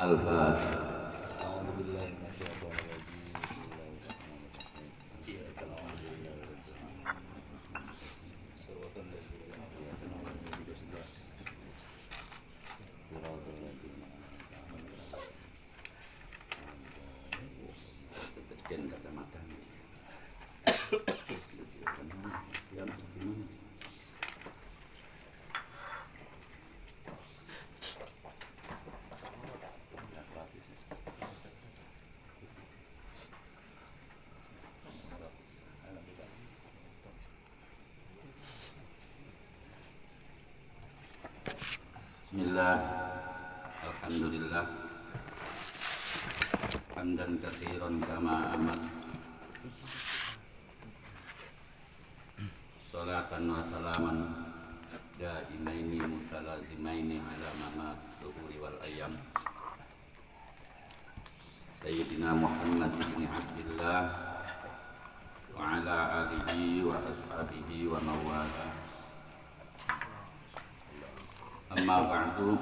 Al-Fatihah. Bismillah, alhamdulillah, hamdan katsiran kama amat, salatan wa salaman daimaini mutalazimaini ala mamat zuhuri wal ayyam Sayyidina Muhammad bin Abdillah wa ala alihi wa ashabihi wa mawala. Amma ba'du,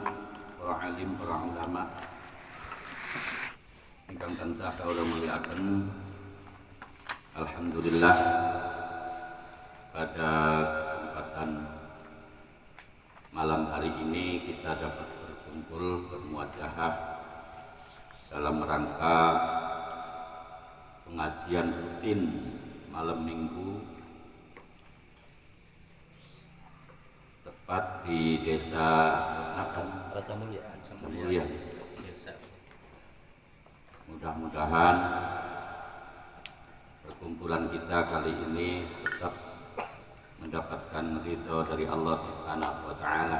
para alim, para ulama ingkang tansah kawula mulyakaken. Alhamdulillah, pada kesempatan malam hari ini kita dapat berkumpul bermuajahah dalam rangka pengajian rutin malam minggu tepat di desa Raja Mulia. Mudah-mudahan perkumpulan kita kali ini tetap mendapatkan ridho dari Allah Subhanahu wa taala.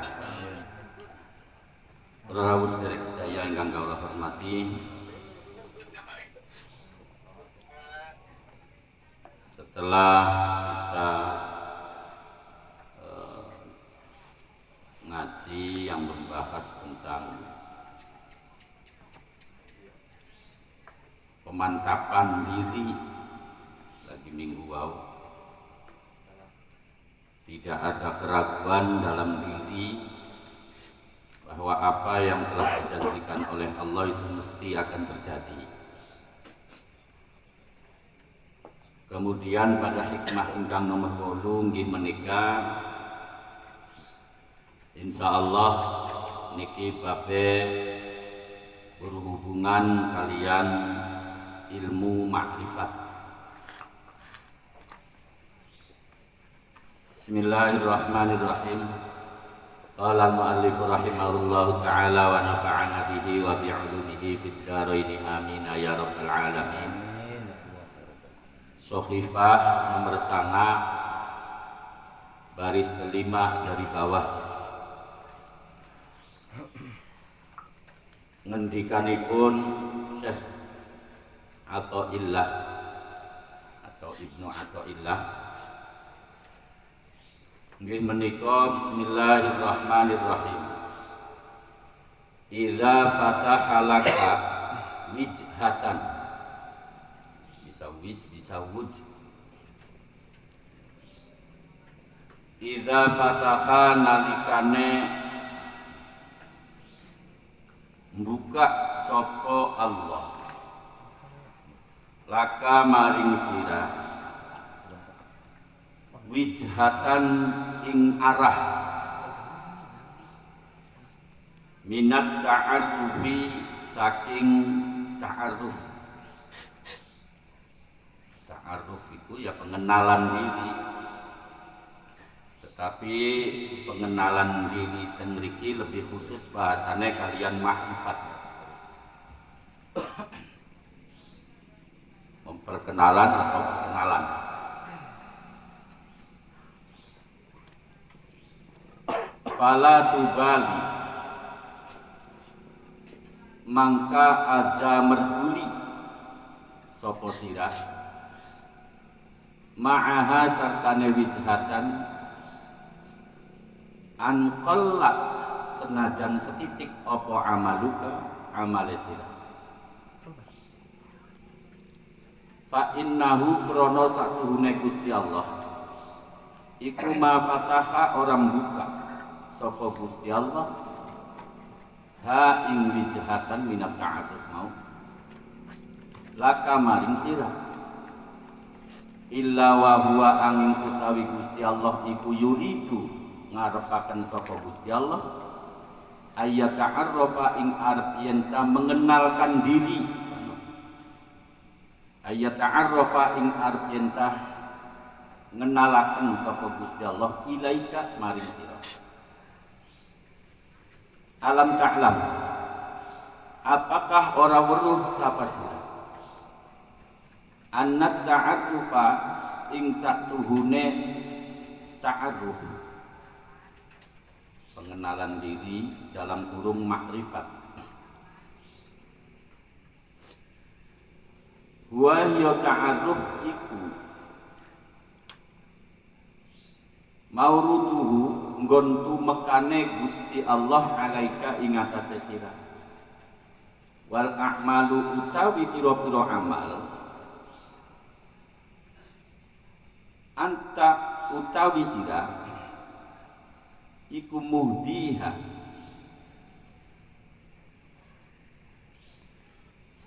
Para rawuh sedherek sedaya ingkang kawula hormati, setelah kita ngaji yang membahas tentang pemantapan diri lagi minggu lalu, tidak ada keraguan dalam diri bahwa apa yang telah dijanjikan oleh Allah itu mesti akan terjadi. Kemudian pada hikmah ingkang nomor 8 nggih menika insyaallah niki babe berhubungan kalian ilmu makrifat. Bismillahirrahmanirrahim. Qala al-mu'allif rahimahullahu ta'ala wa nafa'ana bihi wa bi'ulumihi fid dharain amin ya rabbal alamin. Shahifah nomor 9 baris kelima dari bawah. Ngendikanipun Syekh Athaillah atau Ibnu Athaillah nggih menika bismillahirrahmanirrahim. Idza fataha laka wijhatan, bisa wuj. Idza fataha nalikane buka sapa Allah laka maring sira wijhatan ing arah minat ta'arufi saking ta'aruf. Ta'aruf itu ya pengenalan diri, tetapi pengenalan diri ten mriki lebih khusus bahasane kalian makrifat. Memperkenalan atau perkenalan. Fala tubali, mangka aja merduli sapa sira ma'aha sartane wijhatan anqalla senajan setitik apa amaluka amale sira. Fa innahu krono satuhune Gusti Allah iku ma fataha orang buka sapa Gusti Allah ha ing wijhatan minat ta'aruf mau laka maring sirah illa wa huwa angin utawi Gusti Allah iku yuridu ngarepaken sapa Gusti Allah ayat ta'arrafa ing arep yen ta mengenalkan diri ayat ta'arrafa ing arep yen ta ngenalaken sapa Gusti Allah ilaika maring sira alam ta'lam apakah ora weruh sapa sira annat ta'arrufa ing satuhune ta'arruf pengenalan diri dalam kurung makrifat wa ya ta'arruf iku mauruduhu nggontu mekane Gusti Allah alaika ing atase sira wal a'malu utawi pira-pira amal anta utawi sira iku muhdiha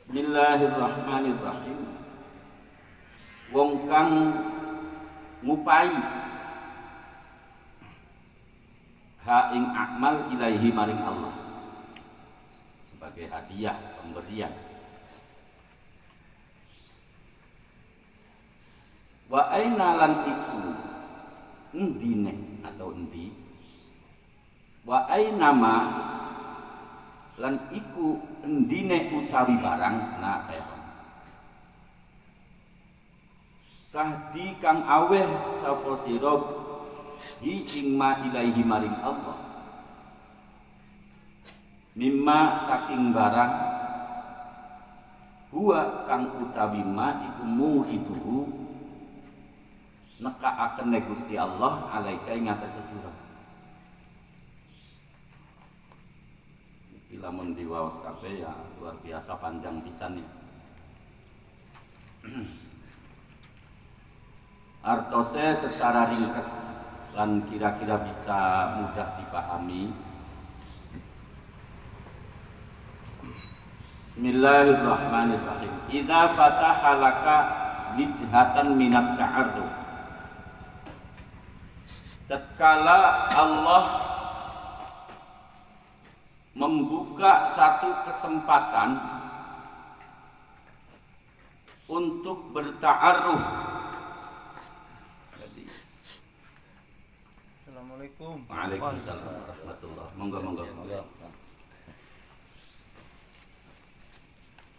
Bismillahirrahmanirrahim wong kang ngupai ha ing amal ilaihi maring Allah sebagai hadiah pemberian wa aina lan iku endine atau endi wa aina ma lan iku endine utawi barang nah kaya kahdi kang aweh sapa sira hi ing ma ilaihi maring Allah mimma saking barang huwa kang utawi ma iku muhiduhu nekaaken Gusti Allah alaika ing atase sira iki lamun diwaos kabeh ya luar biasa panjang pisan ya artose secara ringkas dan kira-kira bisa mudah dipahami. Bismillahirrahmanirrahim. Idza fataha laka wijhatan minat ta'arruf. Tatkala Allah membuka satu kesempatan untuk berta'aruf. Assalamualaikum. Waalaikumsalam warahmatullahi wabarakatuh. Monggo.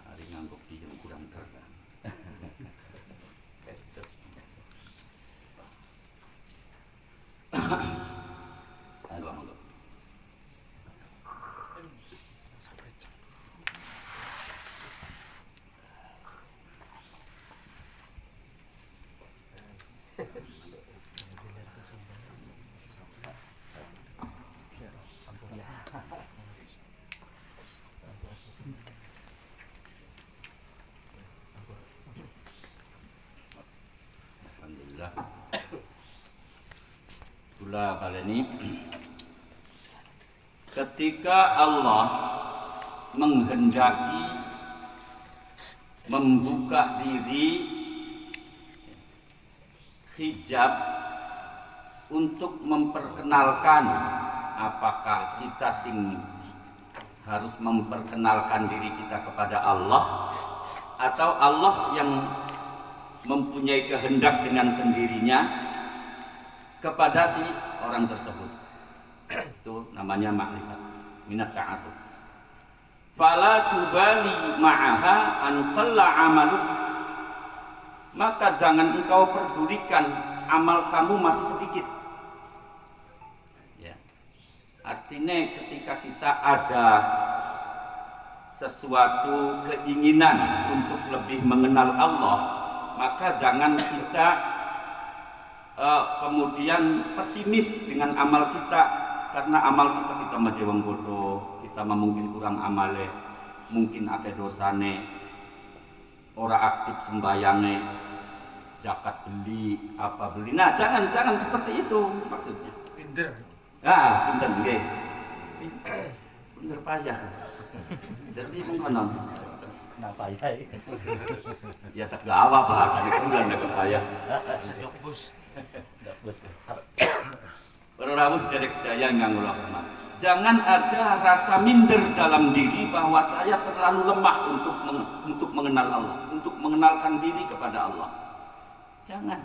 Hari ngangguk diem kurang terang. Monggo. Alhamdulillah. Itulah kali ini ketika Allah menghendaki membuka diri hijab untuk memperkenalkan apakah kita harus memperkenalkan diri kita kepada Allah atau Allah yang mempunyai kehendak dengan sendirinya kepada si orang tersebut. Itu namanya makrifat minat ta'atuf. Fala tubali ma'aha an qalla amaluk, maka jangan engkau pedulikan amal kamu masih sedikit ya. Artinya ketika kita ada sesuatu keinginan untuk lebih mengenal Allah, maka jangan kita kemudian pesimis dengan amal kita, karena amal kita masih wong bodoh, kita mungkin kurang amale, mungkin ada dosane, ora aktif sembayange, zakat beli, apa beli. Nah, jangan seperti itu maksudnya. Pinter. Ah, pinter nggih. bener payah. Jadi mengkonon. Kenapa ya? Ya tak gawa bahasanya kan Belanda kepayah. Bos. Para sedaya yang kula hormati. Jangan ada rasa minder dalam diri bahwa saya terlalu lemah untuk mengenal Allah, untuk mengenalkan diri kepada Allah. Jangan.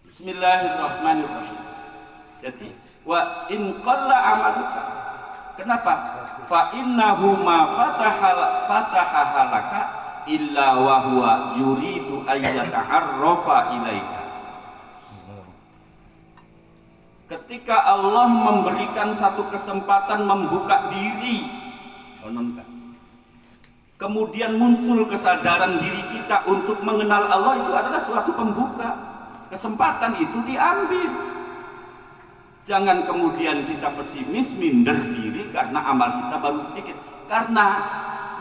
Bismillahirrahmanirrahim. Jadi wa in qalla amaluka. Kenapa? Fa innahu ma fataha laka illa wa huwa yuridu ayyata'arrafa ilaika. Ketika Allah memberikan satu kesempatan membuka diri, kemudian muncul kesadaran diri kita untuk mengenal Allah, itu adalah suatu pembuka. Kesempatan itu diambil. Jangan kemudian kita pesimis, minder diri karena amal kita baru sedikit. Karena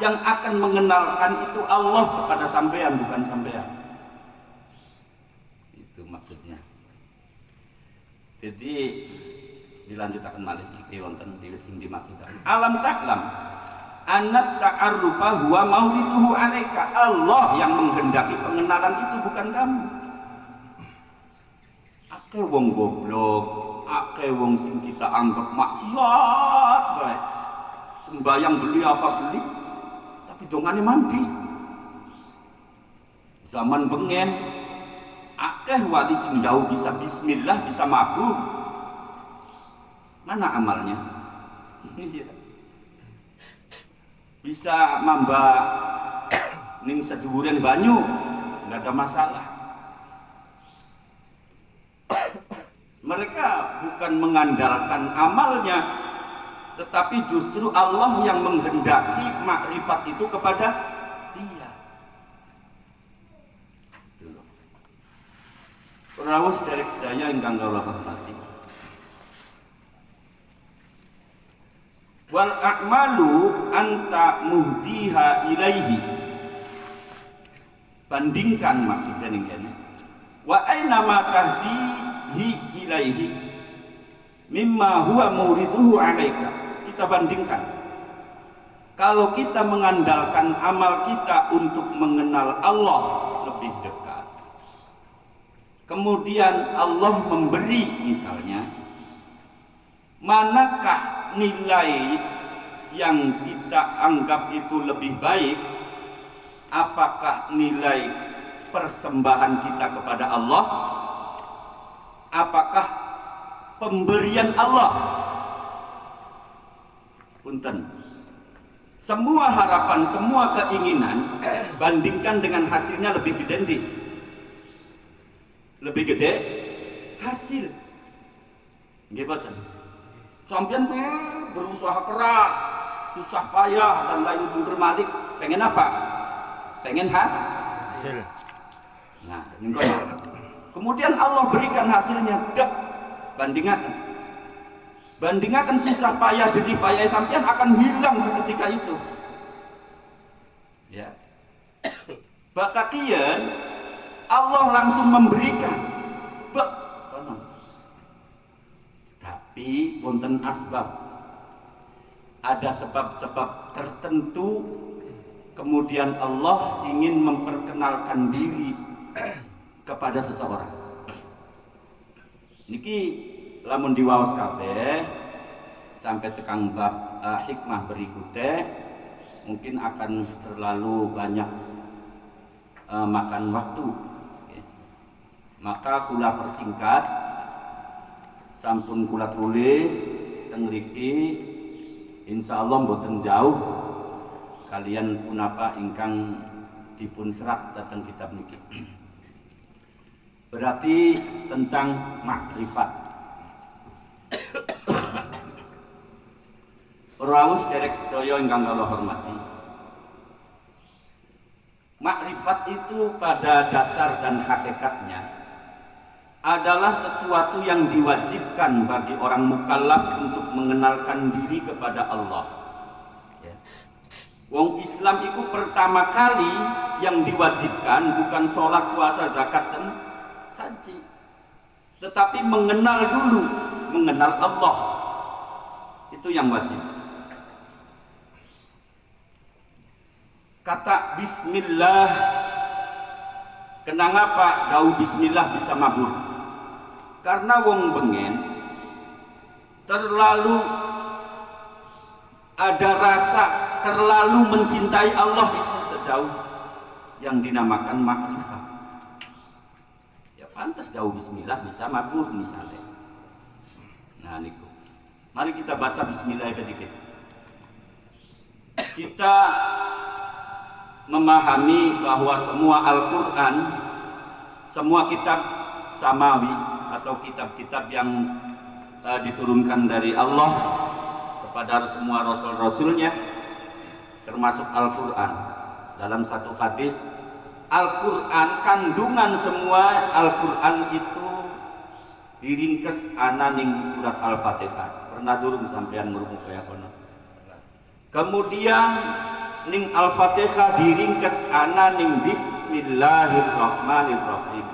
yang akan mengenalkan itu Allah kepada sampean, bukan sampean. Itu maksudnya. Jadi dilanjutkan malih iki wonten sing dimaksudkan. Alam taklam anat ta'arrufa huwa mauliduhu alaika. Allah yang menghendaki pengenalan itu, bukan kamu. Akeh wong goblok, akeh wong sing kita anggap maksiat bae. Sembayang beli apa beli, tapi dongane mandi. Zaman bengen akeh wali sing jauh bisa bismillah, bisa mabuk. Mana amalnya? Bisa mamba ning sedhuwuring banyu, enggak ada masalah. Mereka bukan mengandalkan amalnya, tetapi justru Allah yang menghendaki makrifat itu kepada dia. Rawuh dari sedaya ingkang kula hormati. Wal a'malu anta muhdiha ilaihi. Bandingkan maksudnya ning kene. Wa aina ma tahdihi ilaihi mimma huwa muriduhu alaika. Kita bandingkan. Kalau kita mengandalkan amal kita untuk mengenal Allah lebih dekat, kemudian Allah memberi misalnya, manakah nilai yang kita anggap itu lebih baik? Apakah nilai persembahan kita kepada Allah? Apakah pemberian Allah? Punten. Semua harapan, semua keinginan bandingkan dengan hasilnya lebih gede. Lebih gede hasil. Nggih boten. Sampeyan berusaha keras, susah payah dan lain bungker malik, pengen apa? Pengen hasil. Nah, kemudian Allah berikan hasilnya, gak bandingakan susah payah, jadi payah sampean akan hilang seketika itu. Ya. Bakakian Allah langsung memberikan. Tapi wonten asbab. Ada sebab-sebab tertentu kemudian Allah ingin memperkenalkan diri kepada seseorang. Niki lamun diwaos kabeh sampai tekang bab hikmah berikutnya mungkin akan terlalu banyak makan waktu. Maka kula persingkat, sampun kula tulis teng mriki insyaallah mboten jauh kalian punapa ingkang dipun serat datang kitab niki. Berarti tentang makrifat. Rawuh derek sedaya ingkang kula hormati. Makrifat itu pada dasar dan hakikatnya adalah sesuatu yang diwajibkan bagi orang mukallaf untuk mengenalkan diri kepada Allah. Ya. Wong Islam itu pertama kali yang diwajibkan bukan sholat, puasa, zakat dan haji, tetapi mengenal dulu mengenal Allah. Itu yang wajib. Kata bismillah, kenapa dawuh bismillah bisa mabur? Karena wong bengen terlalu ada rasa terlalu mencintai Allah itu sejauh yang dinamakan makrifat. Ya pantas dawuh bismillah bisa mabur misalnya. Nah niku. Mari kita baca bismillah sedikit. Kita memahami bahwa semua Al-Quran, semua kitab samawi atau kitab-kitab yang diturunkan dari Allah kepada semua rasul-rasulnya, termasuk Al-Quran. Dalam satu hadis, Al-Quran, kandungan semua Al-Quran itu diringkes ana ning surat Al-Fatihah. Pernah durung sampean ngurung kaya kono. Kemudian ning Al-Fatihah diringkes ana ning Bismillahirrahmanirrahim.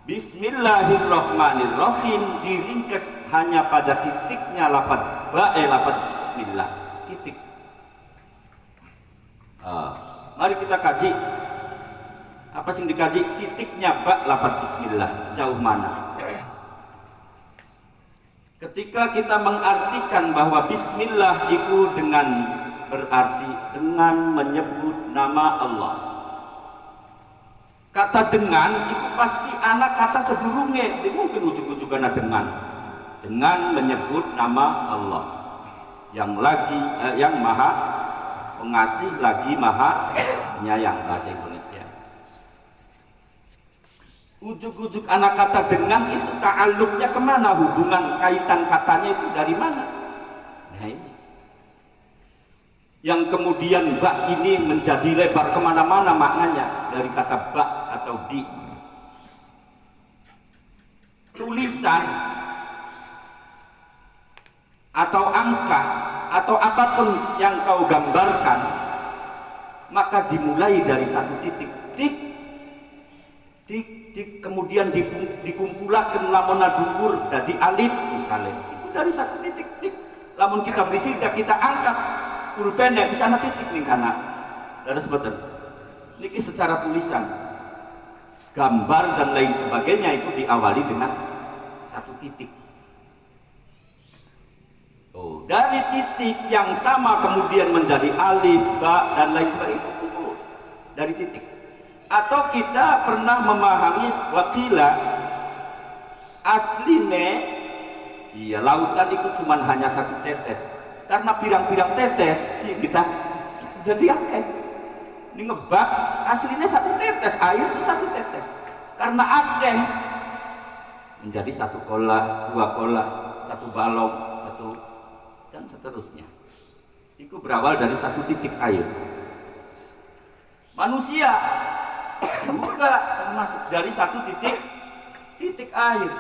Bismillahirrahmanirrahim diringkes hanya pada titiknya lafaz lafaz bismillah. Titik. Mari kita kaji. Apa sing dikaji? Titiknya lafaz bismillah sejauh mana? Ketika kita mengartikan bahwa bismillah itu berarti dengan menyebut nama Allah. Kata dengan itu pasti anak kata sedurunge, mungkin ujug-ujug dengan menyebut nama Allah yang maha pengasih lagi maha penyayang, bahasa Indonesia. Ujug-ujug anak kata dengan itu ta'alluqnya kemana, hubungan kaitan katanya itu dari mana? Nah ini yang kemudian bak ini menjadi lebar kemana-mana maknanya dari kata bak atau di. Tulisan atau angka atau apapun yang kau gambarkan maka dimulai dari satu titik, tik tik tik, kemudian dikumpulkan lamun dhuwur dadi alif misalnya itu dari satu titik, tik. Lamun kita beli kita angkat pulpen yang bisa titik nih kana. Terus betul. Niki secara tulisan, gambar dan lain sebagainya itu diawali dengan satu titik. Oh, dari titik yang sama kemudian menjadi alif, ba dan lain sebagainya itu dari titik. Atau kita pernah memahami wakila asline, iya lautan itu cuma hanya satu tetes. Karena pirang-pirang tetes kita jadi akeh. Ini ngebak aslinya satu tetes air itu satu tetes. Karena akeh menjadi satu kola, dua kola, satu balok, satu dan seterusnya. Itu berawal dari satu titik air. Manusia juga termasuk dari satu titik air.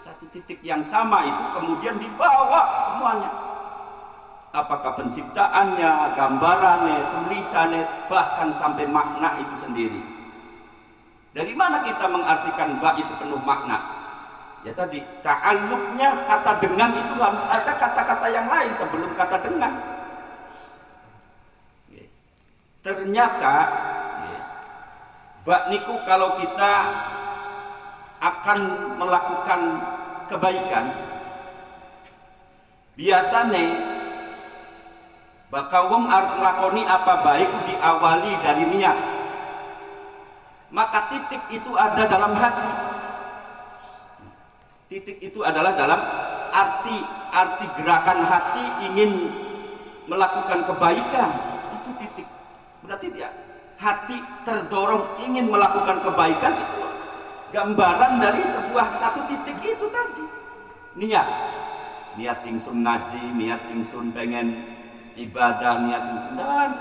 Satu titik yang sama itu kemudian dibawa semuanya. Apakah penciptaannya, gambarannya, tulisannya, bahkan sampai makna itu sendiri. Dari mana kita mengartikan ba itu penuh makna? Ya tadi, ta'alluqnya kata dengan itu harus ada kata-kata yang lain sebelum kata dengan. Ternyata, ba niku kalau kita akan melakukan kebaikan, biasanya bakal wong arep nglakoni apa baik diawali dari niat. Maka titik itu ada dalam hati. Titik itu adalah dalam arti gerakan hati ingin melakukan kebaikan. Itu titik. Berarti dia hati terdorong ingin melakukan kebaikan itu gambaran dari sebuah satu titik itu tadi. Niat ingsun ngaji, niat ingsun pengen ibadah, niat dan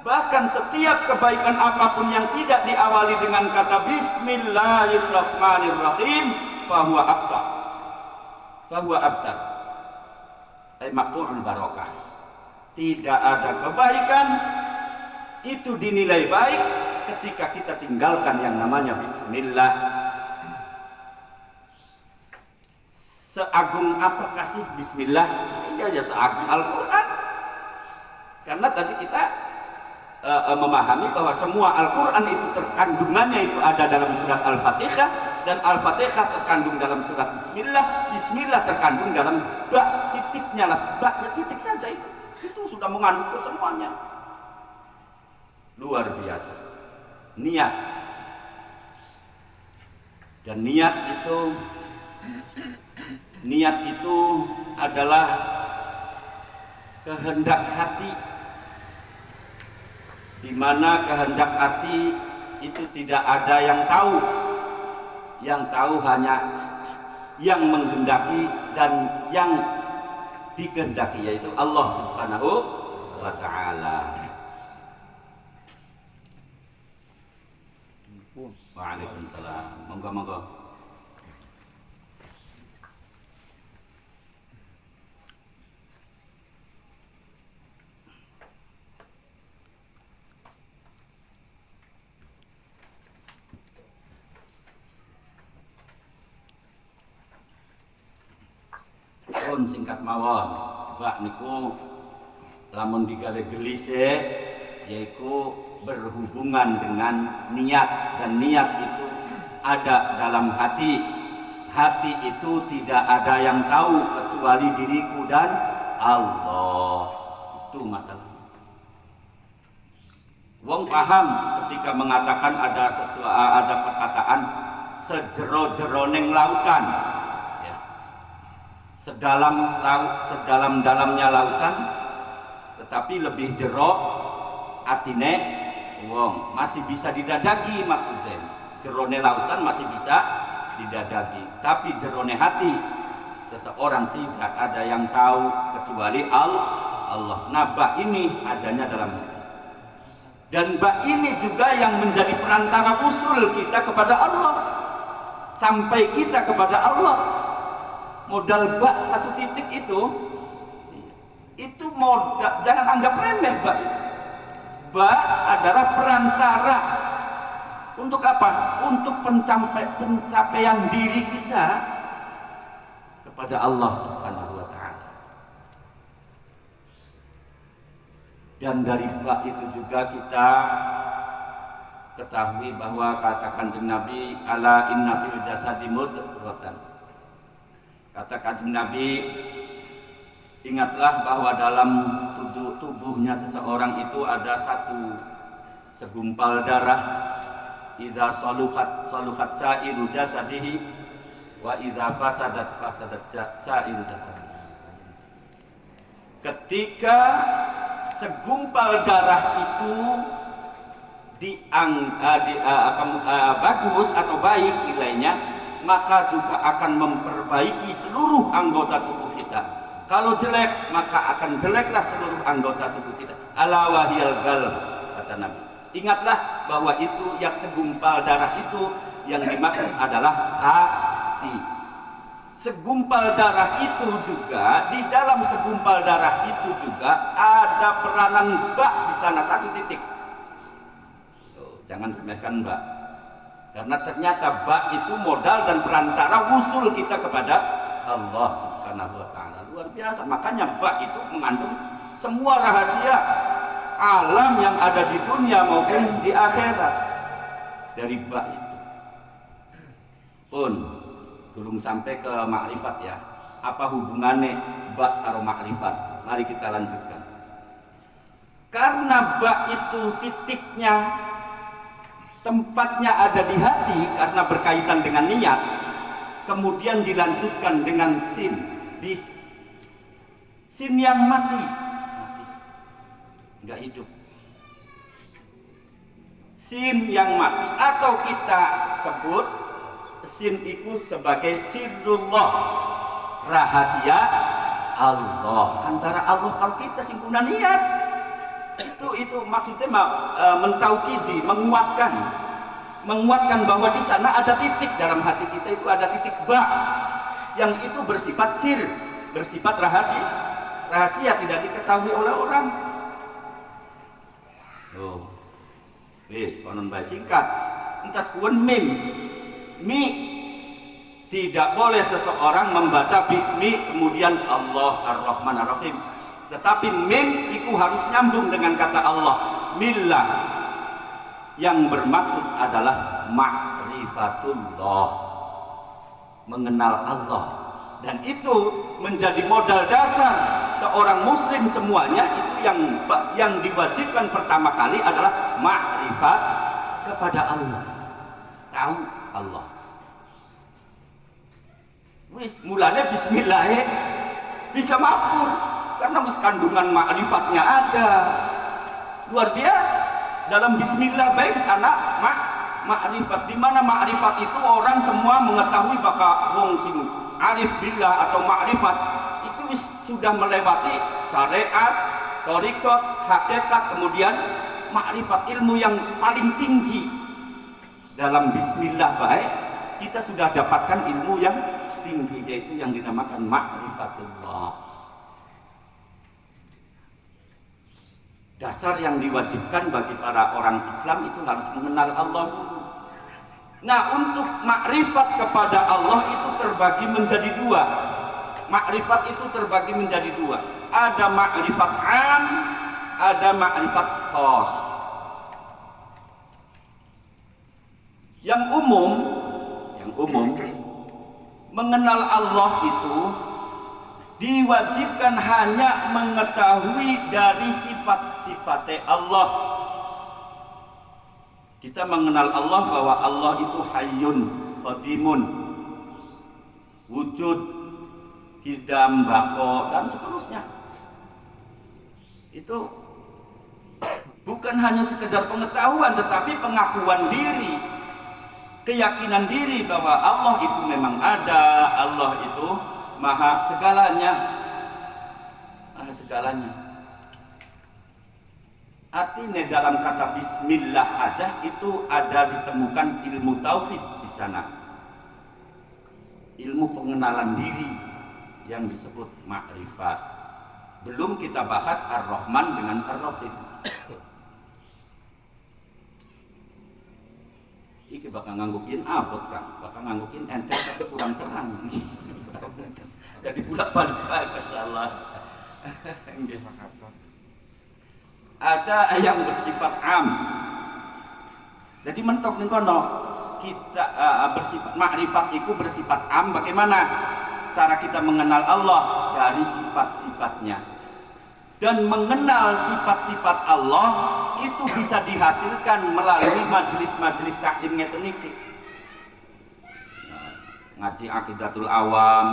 bahkan setiap kebaikan apapun yang tidak diawali dengan kata Bismillahirrahmanirrahim fahuwa abtar maqtu'ul barokah. Tidak ada kebaikan itu dinilai baik ketika kita tinggalkan yang namanya Bismillah. seagung apa kasih bismillah? Iya ya, seagung Al-Quran. Karena tadi kita memahami bahwa semua Al-Quran itu terkandungannya itu ada dalam surat Al-Fatihah, dan Al-Fatihah terkandung dalam surat Bismillah, Bismillah terkandung dalam ba, titiknya lah, ba ya titik saja itu sudah mengandung ke semuanya. Luar biasa. Niat, dan niat itu adalah kehendak hati, di mana kehendak hati itu tidak ada yang tahu. Yang tahu hanya yang menghendaki dan yang dikehendaki, yaitu Allah Subhanahu wa ta'ala. Waalaikumsalam. Monggo. Pun singkat mawon, Pak niku lamun digawe gelise yaitu berhubungan dengan niat, dan niat itu ada dalam hati. Hati itu tidak ada yang tahu kecuali diriku dan Allah. Itu masalah. Wong paham ketika mengatakan ada perkataan sejero-jeroning lautan, ya. Sedalam-dalamnya lautan, tetapi lebih jero atine wong, masih bisa didadagi. Maksudnya jerone lautan masih bisa didadagi, tapi jerone hati seseorang tidak ada yang tahu kecuali Allah. Nah, bak ini adanya dalam hati, dan bak ini juga yang menjadi perantara usul kita kepada Allah, sampai kita kepada Allah. Modal bak satu titik itu modal, jangan anggap remeh bak. Bak adalah perantara untuk apa? Untuk pencapaian diri kita kepada Allah Subhanahu wa ta'ala. Dan dari bak itu juga kita ketahui bahwa kata Kanjeng Nabi, ala inna fil jasadi mudghatan. Kata Kanjeng Nabi, ingatlah bahwa dalam tubuhnya seseorang itu ada satu segumpal darah. Idza saluhat sa'iru jasadihi wa idza fasadat sa'iru jasadihi. Ketika segumpal darah itu bagus atau baik nilainya, maka juga akan memperbaiki seluruh anggota tubuh kita. Kalau jelek, maka akan jeleklah seluruh anggota tubuh kita. Ala wahiyal qalb, kata Nabi. Ingatlah bahwa itu yang segumpal darah itu yang dimaksud adalah hati. Segumpal darah itu juga, di dalam segumpal darah itu juga ada peranan bak di sana, satu titik. Jangan remehkan bak, karena ternyata bak itu modal dan perantara usul kita kepada Allah Subhanahu wa ta'ala. Luar biasa. Makanya bak itu mengandung semua rahasia alam yang ada di dunia maupun di akhirat. Dari bak itu pun durung sampai ke makrifat, ya. Apa hubungannya bak karo makrifat? Mari kita lanjutkan. Karena bak itu titiknya, tempatnya ada di hati karena berkaitan dengan niat, kemudian dilanjutkan dengan sin, bis. Sin yang mati, nggak hidup. Sin yang mati, atau kita sebut sin itu sebagai sirrullah, rahasia Allah. Antara Allah, kalau kita singkuna niat, itu maksudnya mentaukidi, menguatkan bahwa di sana ada titik dalam hati kita, itu ada titik bak yang itu bersifat sir, bersifat rahasia tidak diketahui oleh orang. Wis konon bae singkat. Entas kuwen mi Tidak boleh seseorang membaca bismi kemudian Allah Ar-Rahman Ar-Rahim. Tetapi mim itu harus nyambung dengan kata Allah. Millah yang bermaksud adalah ma'rifatullah, mengenal Allah. Dan itu menjadi modal dasar seorang muslim semuanya. Itu yang diwajibkan pertama kali adalah ma'rifat kepada Allah, tahu Allah. Wis mulanya bismillah bisa makmur karena wis kandungan ma'rifatnya ada. Luar biasa. Dalam bismillah baik sana ma'rifat. Di mana ma'rifat itu orang semua mengetahui bahwa wong sing arif billah atau ma'rifat itu wis sudah melewati syariat, thariqat, hakikat, kemudian ma'rifat, ilmu yang paling tinggi. Dalam bismillah baik kita sudah dapatkan ilmu yang tinggi, yaitu yang dinamakan ma'rifatullah. Dasar yang diwajibkan bagi para orang Islam itu harus mengenal Allah dulu. Nah, untuk makrifat kepada Allah itu terbagi menjadi dua. Makrifat itu terbagi menjadi dua. Ada makrifat am, ada makrifat khos. Yang umum mengenal Allah itu diwajibkan hanya mengetahui dari sifat-sifatnya Allah. Kita mengenal Allah bahwa Allah itu hayyun, qadimun, wujud, hidam, bako, dan seterusnya. Itu bukan hanya sekedar pengetahuan, tetapi pengakuan diri, keyakinan diri bahwa Allah itu memang ada, Allah itu maha segalanya, maha segalanya. Artinya dalam kata bismillah aja itu ada ditemukan ilmu tauhid di sana, ilmu pengenalan diri yang disebut makrifat. Belum kita bahas Ar-Rahman dengan Ar-Rahim. Iki bakal nganggukin abot kan, bakal nganggukin ente tapi kurang terang. Jadi bolak-balik Allah. Ada yang bersifat am. Jadi mentok ning kono kita bersifat makrifat itu bersifat am. Bagaimana cara kita mengenal Allah? Dari sifat-sifatnya. Dan mengenal sifat-sifat Allah itu bisa dihasilkan melalui majelis-majelis taklim ngeten iki. Ngaji Aqidatul Awam,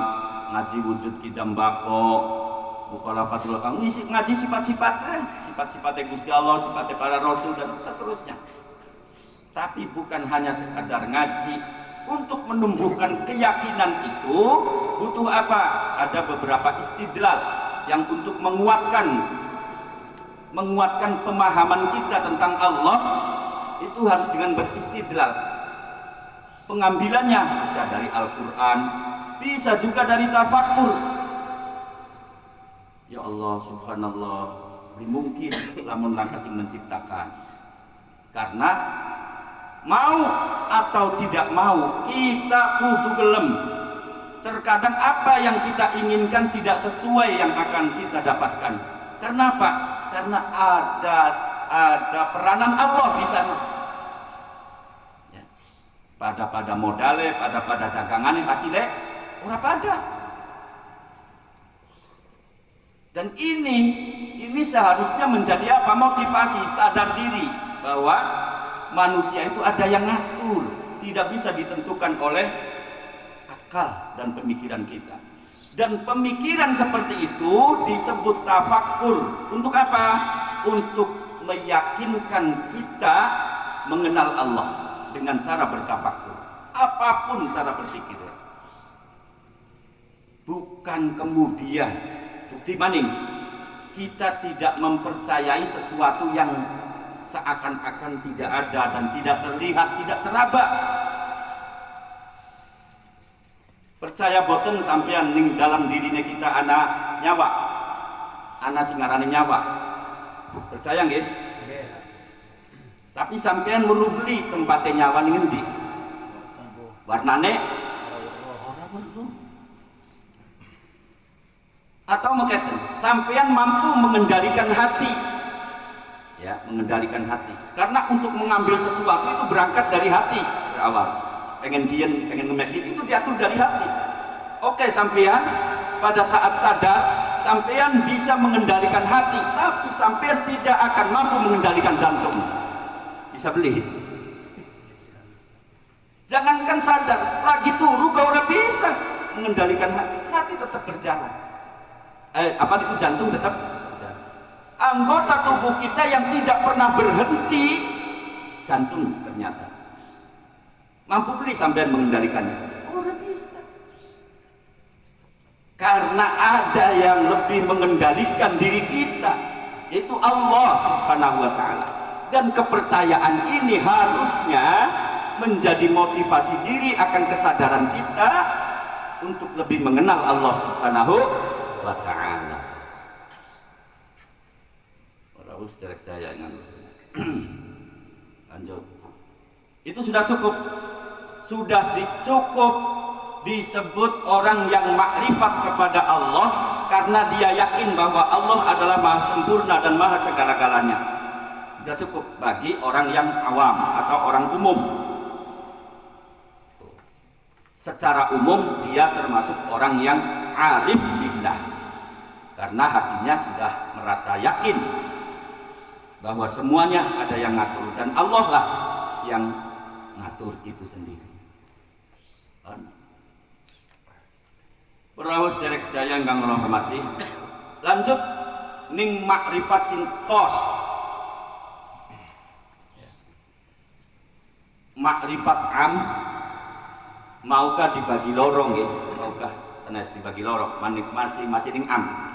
ngaji Wujud Kidam Bako, Mukhalafatul Kaum, ngaji sifat-sifatnya Gusti Allah, sifatnya para Rasul dan seterusnya. Tapi bukan hanya sekadar ngaji. Untuk menumbuhkan keyakinan itu butuh apa? Ada beberapa istidlal yang untuk menguatkan pemahaman kita tentang Allah itu harus dengan beristidlal. Pengambilannya bisa dari Al-Quran, bisa juga dari tafakkur. Ya Allah, subhanallah, mungkin lamun langkah sing menciptakan. Karena mau atau tidak mau kita kudu gelem. Terkadang apa yang kita inginkan tidak sesuai yang akan kita dapatkan. Karena apa? Karena ada peranan Allah di sana. Pada modale, pada dagangan yang hasilnya ora pada. Dan ini seharusnya menjadi apa? Motivasi, sadar diri bahwa manusia itu ada yang ngatur, tidak bisa ditentukan oleh akal dan pemikiran kita. Dan pemikiran seperti itu disebut tafakkur. Untuk apa? Untuk meyakinkan kita mengenal Allah dengan cara bertafakkur. Apapun cara berpikir. Bukan kemudian bukti maning kita tidak mempercayai sesuatu yang seakan-akan tidak ada dan tidak terlihat, tidak teraba. Percaya boten sampean ning dalam dirinya kita ana nyawa, ana sing ngarane nyawa. Percaya nggih? Tapi sampean perlu beli tempatnya nyawa ning endi? Warnane Atau mengatakan sampean mampu mengendalikan hati, ya, mengendalikan hati. Karena untuk mengambil sesuatu itu berangkat dari hati berawal. Pengen dian, pengen ngemek itu diatur dari hati. Oke, sampean pada saat sadar sampean bisa mengendalikan hati, tapi sampean tidak akan mampu mengendalikan jantung. Bisa beli. Jangankan sadar, lagi turu kau udah bisa mengendalikan hati. Hati tetap berjalan. Apa itu jantung tetap berjalan. Anggota tubuh kita yang tidak pernah berhenti, jantung ternyata. Mampu beli sampean mengendalikannya? Udah bisa. Karena ada yang lebih mengendalikan diri kita, yaitu Allah Subhanahu wa taala. Dan kepercayaan ini harusnya menjadi motivasi diri akan kesadaran kita untuk lebih mengenal Allah Subhanahu wa taala. Harus direk daya lanjut. Itu sudah cukup. Sudah cukup disebut orang yang makrifat kepada Allah karena dia yakin bahwa Allah adalah maha sempurna dan maha segala-galanya. Sudah cukup bagi orang yang awam atau orang umum. Secara umum dia termasuk orang yang arif billah karena hatinya sudah merasa yakin bahwa semuanya ada yang ngatur dan Allah lah yang ngatur itu sendiri. Perahu sederek sedaya ingkang kula hormati. Lanjut ning makrifat sing khos. Makrifat am maukah dibagi lorong nggih? Maukah tenas dibagi lorong? Masih ning am.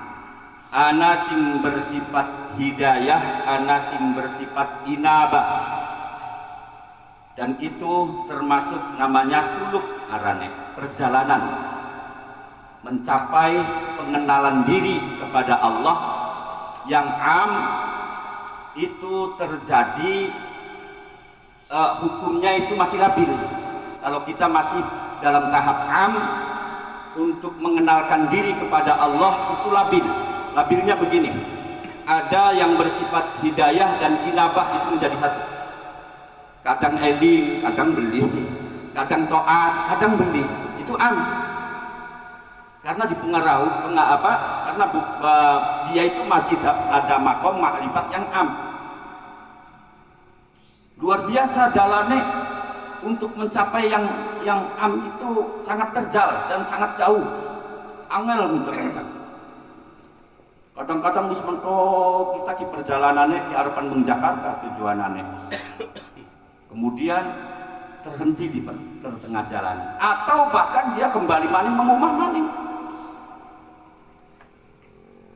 Ana sing bersifat hidayah, ana sing bersifat inabah. Dan itu termasuk namanya suluk arane, perjalanan mencapai pengenalan diri kepada Allah. Yang am itu terjadi hukumnya itu masih labil. Kalau kita masih dalam tahap am untuk mengenalkan diri kepada Allah itu labil. Labilnya begini, ada yang bersifat hidayah dan inabah itu menjadi satu. Kadang eling, kadang beli, kadang to'at, kadang beli. Itu am. Karena dipengaruhi, karena dia itu masih ada makom makrifat yang am. Luar biasa dalane untuk mencapai yang am itu sangat terjal dan sangat jauh. Angel untuk kita. Kadang-kadang wis mentok kita di perjalanannya di harapan meng Jakarta tujuanannya. Kemudian terhenti di tengah jalan atau bahkan dia kembali maning mengumah maning.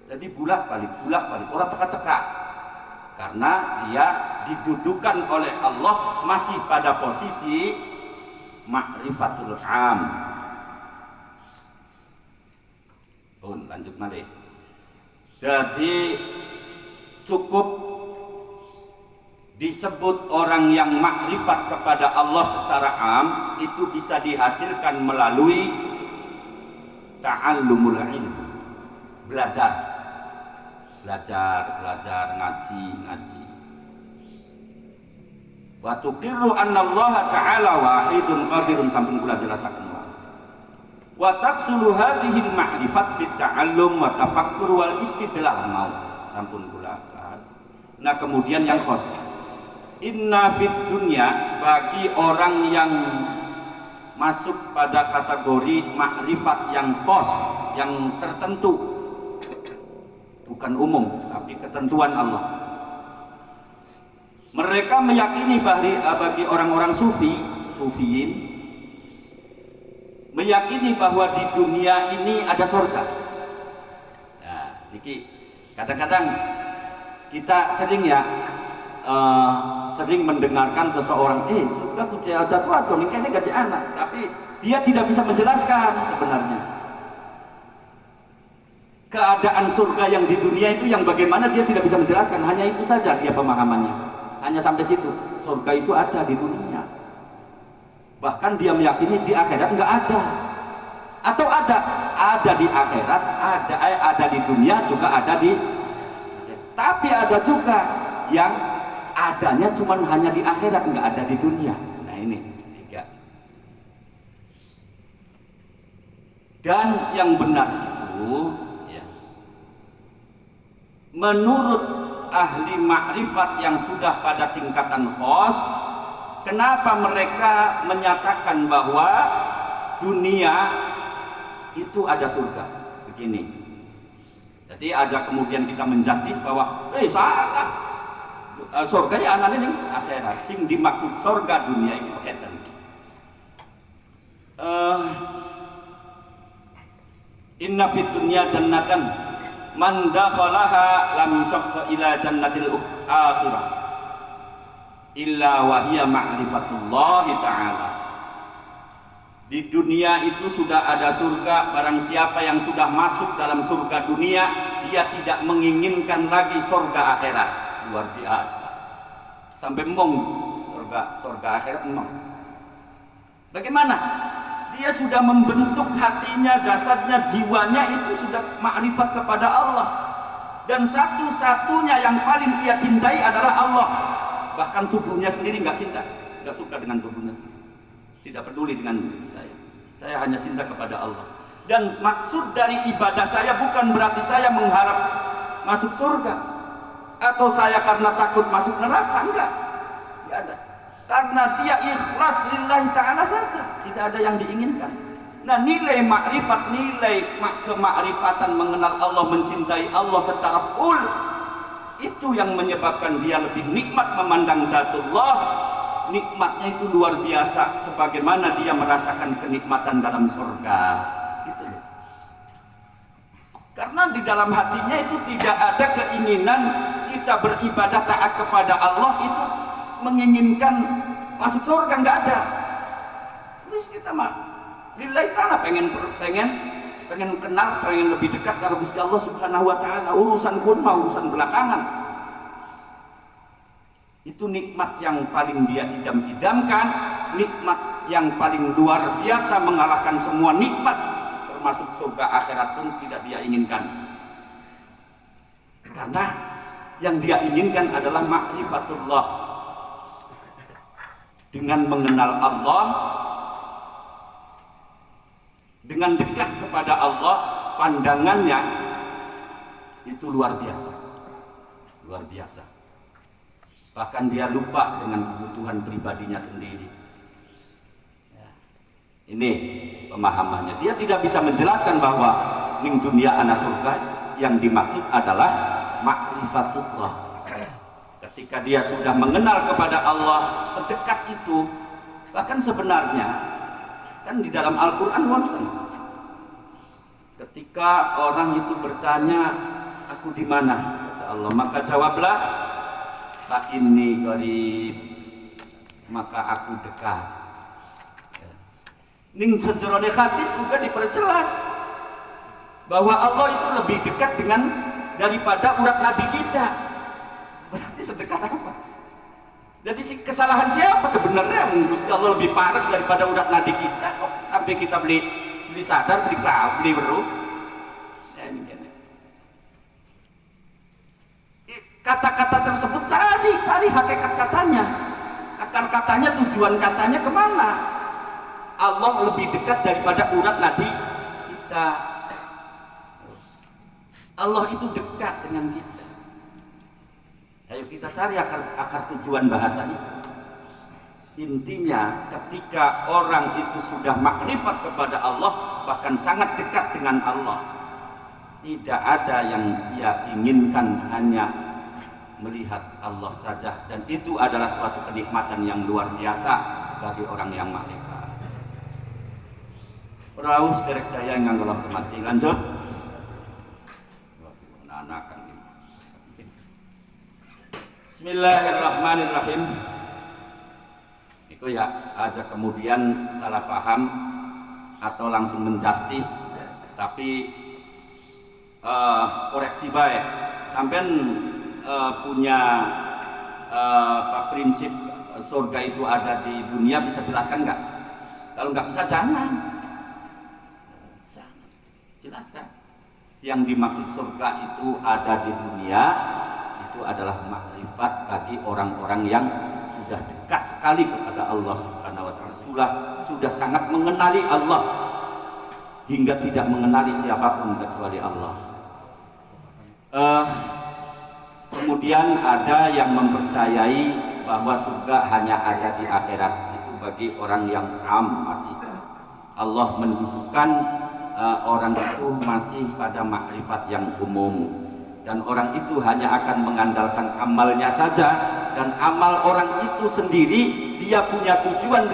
Jadi bulak-balik orang teka-teka karena dia didudukan oleh Allah masih pada posisi ma'rifatul am. Lanjut malih. Jadi cukup disebut orang yang makrifat kepada Allah secara am itu bisa dihasilkan melalui ta'allumul ilm, belajar ngaji. Wa tuqirru anna Allah ta'ala wahidun qadirun sampun kula jelasaken. Wa taqsulu hadhihi al-ma'rifat bit ta'allum wa tafakkur wal istidlal mau sampun kula. Nah, kemudian yang khos. Inna fid dunya, bagi orang yang masuk pada kategori makrifat yang khos, yang tertentu, bukan umum tapi ketentuan Allah. Mereka meyakini bagi orang-orang sufiyin meyakini bahwa di dunia ini ada surga. Nah, niki kadang-kadang kita sering sering mendengarkan seseorang, surga kucing jatuh atau ini gaji anak, tapi dia tidak bisa menjelaskan sebenarnya keadaan surga yang di dunia itu yang bagaimana dia tidak bisa menjelaskan. Hanya itu saja dia pemahamannya, hanya sampai situ. Surga itu ada di dunia, bahkan dia meyakini di akhirat nggak ada. Atau ada di akhirat, ada di dunia, juga ada di, tapi ada juga yang adanya cuman hanya di akhirat, nggak ada di dunia. Nah ini tiga. Dan yang benar itu ya, menurut ahli makrifat yang sudah pada tingkatan khos, kenapa mereka menyatakan bahwa dunia itu ada surga? Begini, jadi ada kemudian kita menjustis bahwa salah, surga ya anak ini akhirat, sing dimaksud surga dunia ini paketan. Inna fid dunya jannatan man dakhalaha lam yusaqqa ila jannatil akhirah illa wa hiya ma'rifatullah ta'ala. Di dunia itu sudah ada surga, barang siapa yang sudah masuk dalam surga dunia, dia tidak menginginkan lagi surga akhirat. Luar biasa. Sampai mong surga akhirat mong. Bagaimana? Dia sudah membentuk hatinya, jasadnya, jiwanya itu sudah makrifat kepada Allah. Dan satu-satunya yang paling ia cintai adalah Allah. Bahkan tubuhnya sendiri nggak cinta, nggak suka dengan tubuhnya sendiri. Tidak peduli dengan diri saya hanya cinta kepada Allah. Dan maksud dari ibadah saya bukan berarti saya mengharap masuk surga, atau saya karena takut masuk neraka, enggak ada. Karena dia ikhlas lillahi ta'ala saja, tidak ada yang diinginkan. Nah, nilai makrifat, nilai kemakrifatan, mengenal Allah, mencintai Allah secara full, itu yang menyebabkan dia lebih nikmat memandang zatullah. Nikmatnya itu luar biasa, sebagaimana dia merasakan kenikmatan dalam surga. Gitu. Karena di dalam hatinya itu tidak ada keinginan kita beribadah taat kepada Allah itu menginginkan masuk surga, nggak ada. Terus kita mah lillahi ta'ala pengen kenal, pengen lebih dekat karena Gusti Allah Subhanahu wa taala. Urusan pun mah urusan belakangan. Itu nikmat yang paling dia idam-idamkan, nikmat yang paling luar biasa, mengalahkan semua nikmat, termasuk surga akhirat pun tidak dia inginkan. Karena yang dia inginkan adalah ma'rifatullah. Dengan mengenal Allah, dengan dekat kepada Allah, pandangannya itu luar biasa. Luar biasa. Bahkan dia lupa dengan kebutuhan pribadinya sendiri. Ya. Ini pemahamannya. Dia tidak bisa menjelaskan bahwa ning dunia ana surga, yang dimaksud adalah ma'rifatullah. Ketika dia sudah mengenal kepada Allah sedekat itu, bahkan sebenarnya kan di dalam Al-Qur'an wonten. Ketika orang itu bertanya, aku di mana? Kata Allah, maka jawablah, fa inni qarib, maka aku dekat. Ning sejroning hadis juga diperjelas bahwa Allah itu lebih dekat daripada urat nadi kita. Berarti sedekat apa? Jadi kesalahan siapa sebenarnya? Gusti Allah lebih parah daripada urat nadi kita, kok sampai kita beli sadar, beli weruh. Kata-kata tersebut cari hakikat katanya, akar katanya, tujuan katanya kemana? Allah lebih dekat daripada urat nadi kita. Allah itu dekat dengan kita. Ayo kita cari akar tujuan bahasa itu. Intinya ketika orang itu sudah makrifat kepada Allah, bahkan sangat dekat dengan Allah, tidak ada yang dia inginkan, hanya melihat Allah saja, dan itu adalah suatu kenikmatan yang luar biasa bagi orang yang makrifat. Raus derek saya yang Allah hormati, lanjut. Bismillahirrahmanirrahim. Itu ya, aja kemudian salah paham atau langsung menjustis, tapi koreksi baik. Sampean punya prinsip surga itu ada di dunia, bisa jelaskan nggak? Kalau nggak bisa jangan. Jelas kan? Yang dimaksud surga itu ada di dunia, itu adalah makrifat bagi orang-orang yang sudah dekat sekali kepada Allah Subhanahu wa taala, sudah sangat mengenali Allah hingga tidak mengenali siapapun kecuali Allah. Kemudian ada yang mempercayai bahwa surga hanya ada di akhirat. Itu bagi orang yang masih Allah mendudukkan orang itu masih pada makrifat yang umum, dan orang itu hanya akan mengandalkan amalnya saja, dan amal orang itu sendiri dia punya tujuan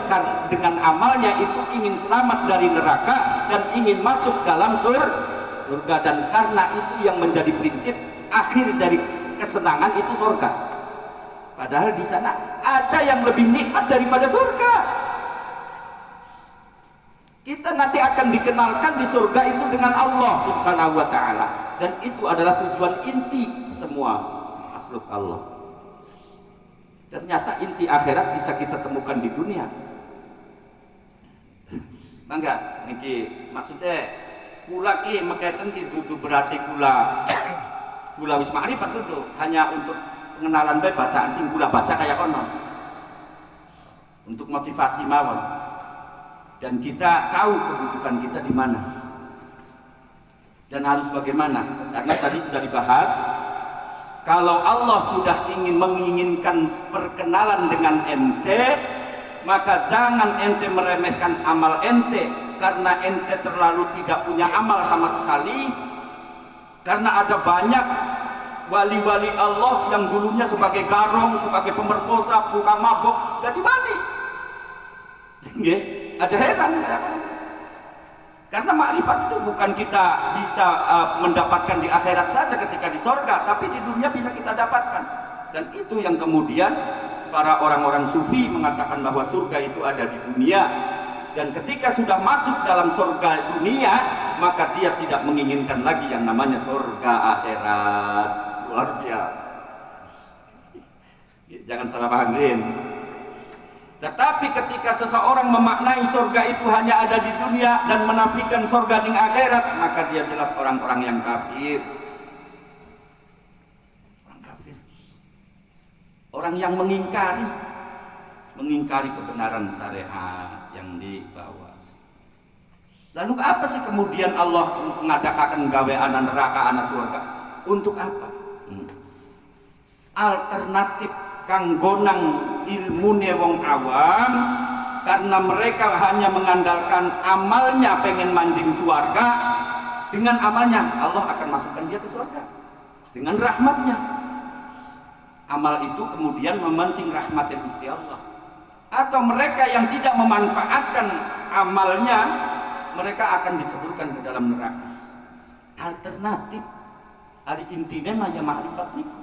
dengan amalnya itu ingin selamat dari neraka dan ingin masuk dalam surga, dan karena itu yang menjadi prinsip akhir dari kesenangan itu surga. Padahal di sana ada yang lebih nikmat daripada surga. Kita nanti akan dikenalkan di surga itu dengan Allah Subhanahu wa taala, dan itu adalah tujuan inti semua makhluk Allah. Ternyata inti akhirat bisa kita temukan di dunia. Mangga niki maksudnya kula ki mekaten ki dudu berarti kula wis makrifat itu hanya untuk pengenalan bae bacaan sing kula baca kaya kono. Untuk motivasi mawon. Dan kita tahu kebutuhan kita di mana. Dan harus bagaimana? Karena tadi sudah dibahas, kalau Allah sudah menginginkan perkenalan dengan ente, maka jangan ente meremehkan amal ente, karena ente terlalu tidak punya amal sama sekali. Karena ada banyak wali-wali Allah yang dulunya sebagai garong, sebagai pemerkosa, tukang mabok, jadi wali. Ada heran. Karena makrifat itu bukan kita bisa mendapatkan di akhirat saja ketika di sorga, tapi di dunia bisa kita dapatkan. Dan itu yang kemudian para orang-orang sufi mengatakan bahwa surga itu ada di dunia. Dan ketika sudah masuk dalam surga dunia, maka dia tidak menginginkan lagi yang namanya surga akhirat. Luar biasa. Jangan salah paham, Rin. Tetapi ketika seseorang memaknai surga itu hanya ada di dunia dan menafikan surga di akhirat, maka dia jelas orang-orang yang kafir. Orang kafir. Orang yang mengingkari kebenaran syariat yang dibawa. Lalu apa sih kemudian Allah mengadakan gawe anak neraka, anak surga? Untuk apa? Alternatif kanggonang ilmune wong awam, karena mereka hanya mengandalkan amalnya pengen manjing surga. Dengan amalnya Allah akan masukkan dia ke surga dengan rahmatnya. Amal itu kemudian memancing rahmat Gusti Allah. Atau mereka yang tidak memanfaatkan amalnya, mereka akan diceburkan ke dalam neraka. Alternatif hari intinya mah ya makrifat niku.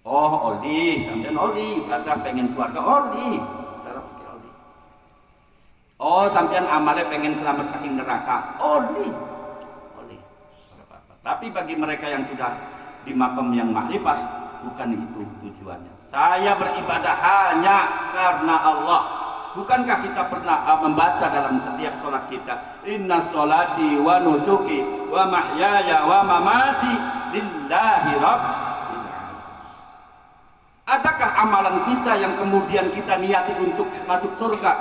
Oh, oli, sampean oli, kata pengen surga oli. Cara pikir oli. Oh, sampean amale pengen selamat saking neraka. Oli. Oli. Tapi bagi mereka yang sudah di makam yang makrifat, bukan itu tujuannya. Saya beribadah hanya karena Allah. Bukankah kita pernah membaca dalam setiap sholat kita, inna sholati wa nusuki wa mahyaya wa mamati lillahi rabbil. Adakah amalan kita yang kemudian kita niati untuk masuk surga?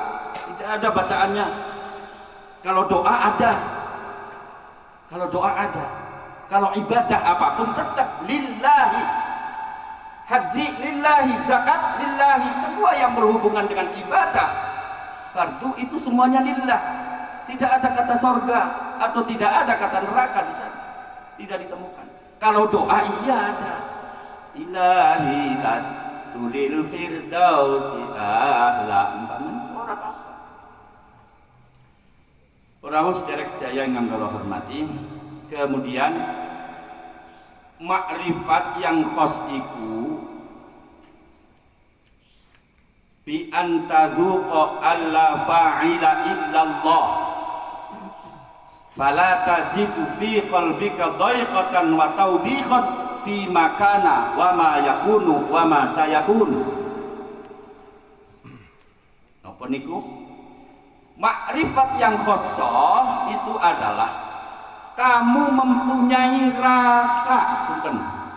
Tidak ada bacaannya. Kalau doa ada. Kalau ibadah apapun tetap lillahi. Haji lillahi, zakat lillahi, semua yang berhubungan dengan ibadah fardu itu semuanya lillah. Tidak ada kata surga atau tidak ada kata neraka di sana. Tidak ditemukan. Kalau doa iya ada. Ilahi tulil firdausi ahla ora apa. Para sederek sedaya yang kula hormati, kemudian makrifat yang khos iku bi antazuqa alla fa'ila illallah fala tajidu fi qalbika dhaiqatan wa tawbiqan fi makana wa ma yakunu wa ma sayakun. Apa niku? Makrifat yang khosoh itu adalah kamu mempunyai rasa, bukan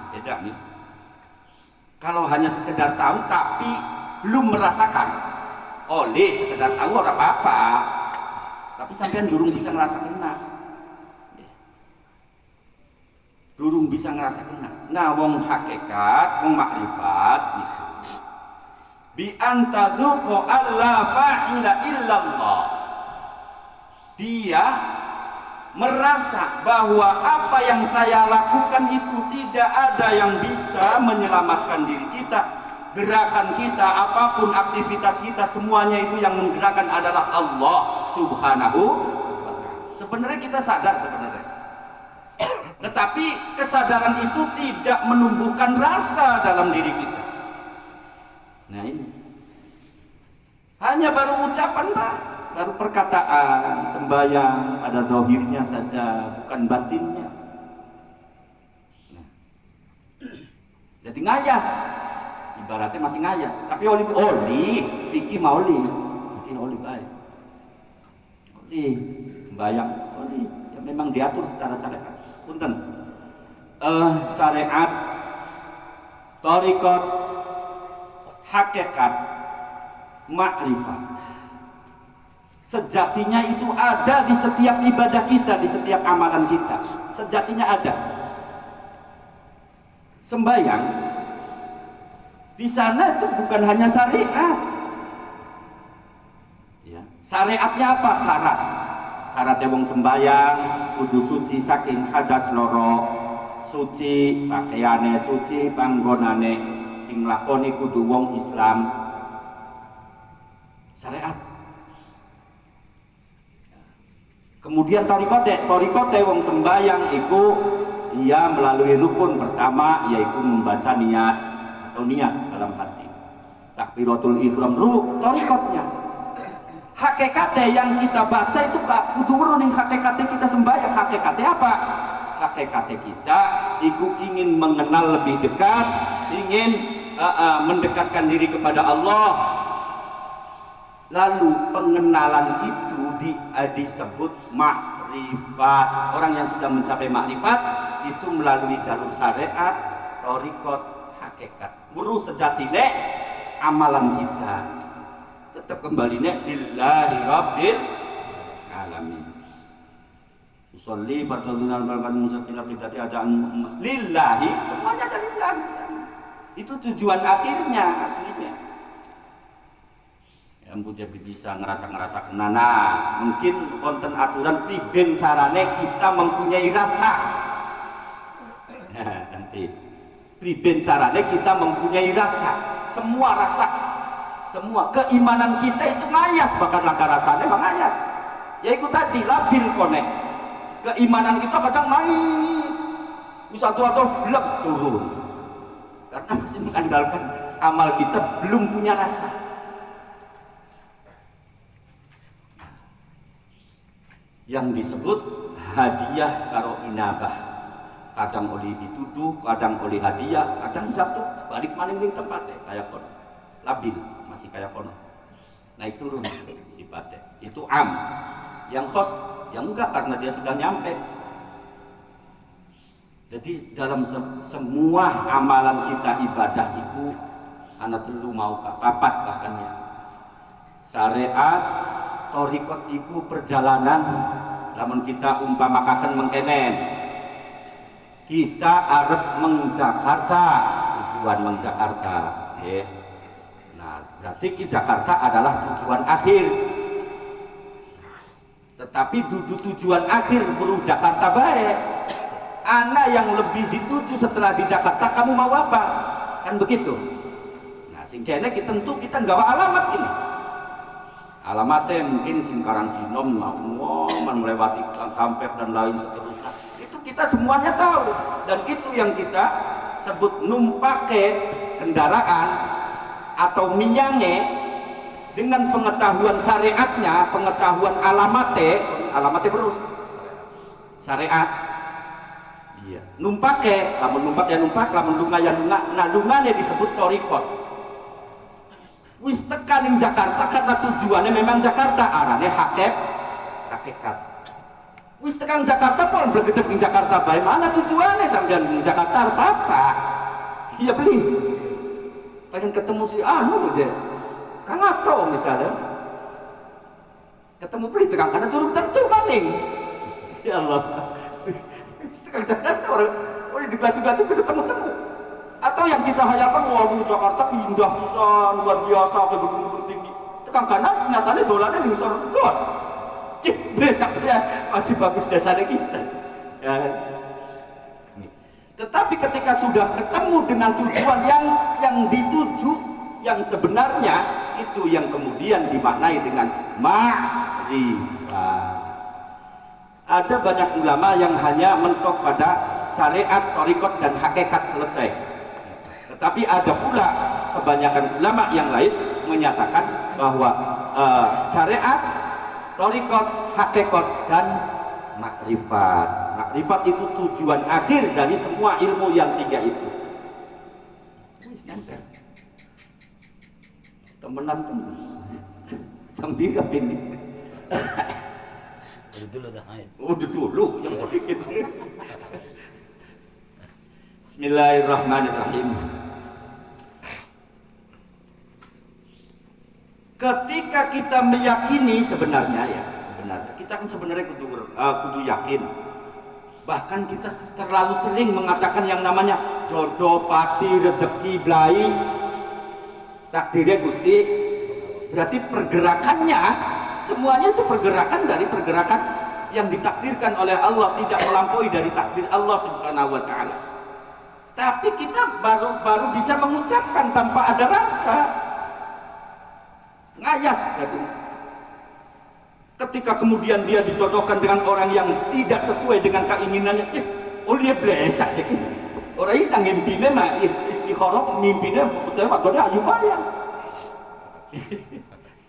beda nih. Kalau hanya sekedar tahu tapi belum merasakan, oleh sekedar tahu orang apa-apa, tapi sampean durung bisa ngerasa kena. Durung bisa ngerasa kena. Nah, wong hakikat, wong makrifat itu bi antazuqu alla fa'ila illallah. Dia merasa bahwa apa yang saya lakukan itu tidak ada yang bisa menyelamatkan diri kita. Gerakan kita, apapun aktivitas kita, semuanya itu yang menggerakkan adalah Allah Subhanahu wa ta'ala. Sebenarnya kita sadar sebenarnya. Tetapi kesadaran itu tidak menumbuhkan rasa dalam diri kita. Nah ini hanya baru ucapan, Pak, baru perkataan, sembahyang pada zahirnya saja, bukan batinnya. Nah. Jadi ngayas, ibaratnya masih ngayas. Tapi oli, fikih mauli, mungkin oli baik. Oli, sembahyang, oli, ya memang diatur secara syariat. Punten, syariat, thariqat, hakikat, makrifat. Sejatinya itu ada di setiap ibadah kita, di setiap amalan kita. Sejatinya ada. Sembahyang di sana itu bukan hanya syariat. Ya. Syariatnya apa? Syarat. Syaratnya wong sembahyang kudu suci saking hadas loro, suci pakaiane, suci panggonane, sing lakoni kudu wong Islam. Syariat. Kemudian torikote wong sembahyang iku ia melalui rukun pertama yaitu membaca niat atau niat dalam hati. Takbiratul ihram torikotnya. Hakikatnya yang kita baca itu kudu ning hakikatnya kita sembahyang. Hakikatnya apa? Hakikatnya kita ingin mengenal lebih dekat, ingin mendekatkan diri kepada Allah. Lalu pengenalan itu disebut makrifat. Orang yang sudah mencapai makrifat itu melalui jalur syariat, thariqat, hakikat. Guru sejatine amalan kita tetap kembali lillahi rabbil alamin. Usolli fardhunan barkan musafir berarti ajaan lillahi, semuanya dari lillahi. Itu tujuan akhirnya aslinya. Ampun dia bisa ngerasa kenana. Mungkin konten aturan priben carane kita mempunyai rasa. Nanti priben carane kita mempunyai rasa. Semua rasa, semua keimanan kita itu ngayas, bahkan langkah rasanya mengayas. Ya itu tadi labil konek. Keimanan kita kadang naik, bisa atau belum turun. Karena masih mengandalkan amal kita belum punya rasa. Yang disebut hadiah karo inabah, kadang oleh dituduh, kadang oleh hadiah, kadang jatuh balik maning ning tempatnya kayak kono, labil masih kayak kono, naik turun sifatnya. Itu am. Yang khos yang enggak karena dia sudah nyampe. Jadi dalam semua amalan kita ibadah itu anak telu mau kapat bahkan ya syariat. Thariqat iku perjalanan, namun kita umpamakan mengkenen. Kita arep mengjakarta, tujuan mengjakarta. Nah, berarti ke Jakarta adalah tujuan akhir. Tetapi tujuan akhir burung Jakarta baik. Anak yang lebih dituju setelah di Jakarta, kamu mau apa? Kan begitu. Nah, singkene tentu kita nggawa alamat ini. Alamatnya mungkin Singkarang Sinom, melewati Kampek dan lain seterusnya. Itu kita semuanya tahu, dan itu yang kita sebut numpake kendaraan atau minyange dengan pengetahuan syariatnya, pengetahuan alamatnya terus syariat. Iya. Numpake, lamun numpak ya numpak, lamun lunga ya lunga. Nah lunganya disebut thariqat. Wis tekan ning Jakarta karena tujuannya memang Jakarta, arane hakikat. Wis tekan Jakarta pun bergedek ning Jakarta bae, mana tujuannya sampean ning Jakarta apa? Iya beli. Pengen ketemu si anu aja. Kang Ato misalnya. Ketemu beli tekan karena turun tentu maning. Ya Allah. Wis tekan Jakarta orang diganti-ganti ketemu-temu. Atau yang kita hayalkan, wah Jakarta indah pisan, luar biasa, ke gedung-gedung tinggi. Tekan kanan, nyatanya dolarnya di surga. Desanya masih bagus desanya kita. Ya. Tetapi ketika sudah ketemu dengan tujuan yang dituju, yang sebenarnya itu yang kemudian dimaknai dengan ma'rifah. Ada banyak ulama yang hanya mentok pada syariat, thariqat dan hakikat selesai. Tetapi ada pula kebanyakan ulama yang lain menyatakan bahwa syariat, thariqat, hakikat dan makrifat. Makrifat itu tujuan akhir dari semua ilmu yang tiga itu. Temenan-temen sambil ini. Dulu dah. Udah dulu yang begitu. Bismillahirrahmanirrahim. Ketika kita meyakini sebenarnya kita kan sebenarnya kudu yakin. Bahkan kita terlalu sering mengatakan yang namanya jodoh, pati, rezeki, belai, takdirnya Gusti. Berarti pergerakannya semuanya itu pergerakan dari pergerakan yang ditakdirkan oleh Allah, tidak melampaui dari takdir Allah Subhanahu wa taala. Tapi kita baru bisa mengucapkan tanpa ada rasa. Ngayas gitu. Ketika kemudian dia dijodohkan dengan orang yang tidak sesuai dengan keinginannya, dia blesa gitu. Orang ini ngimpine mah istikharah, mimpine percaya waktu ayu bayang.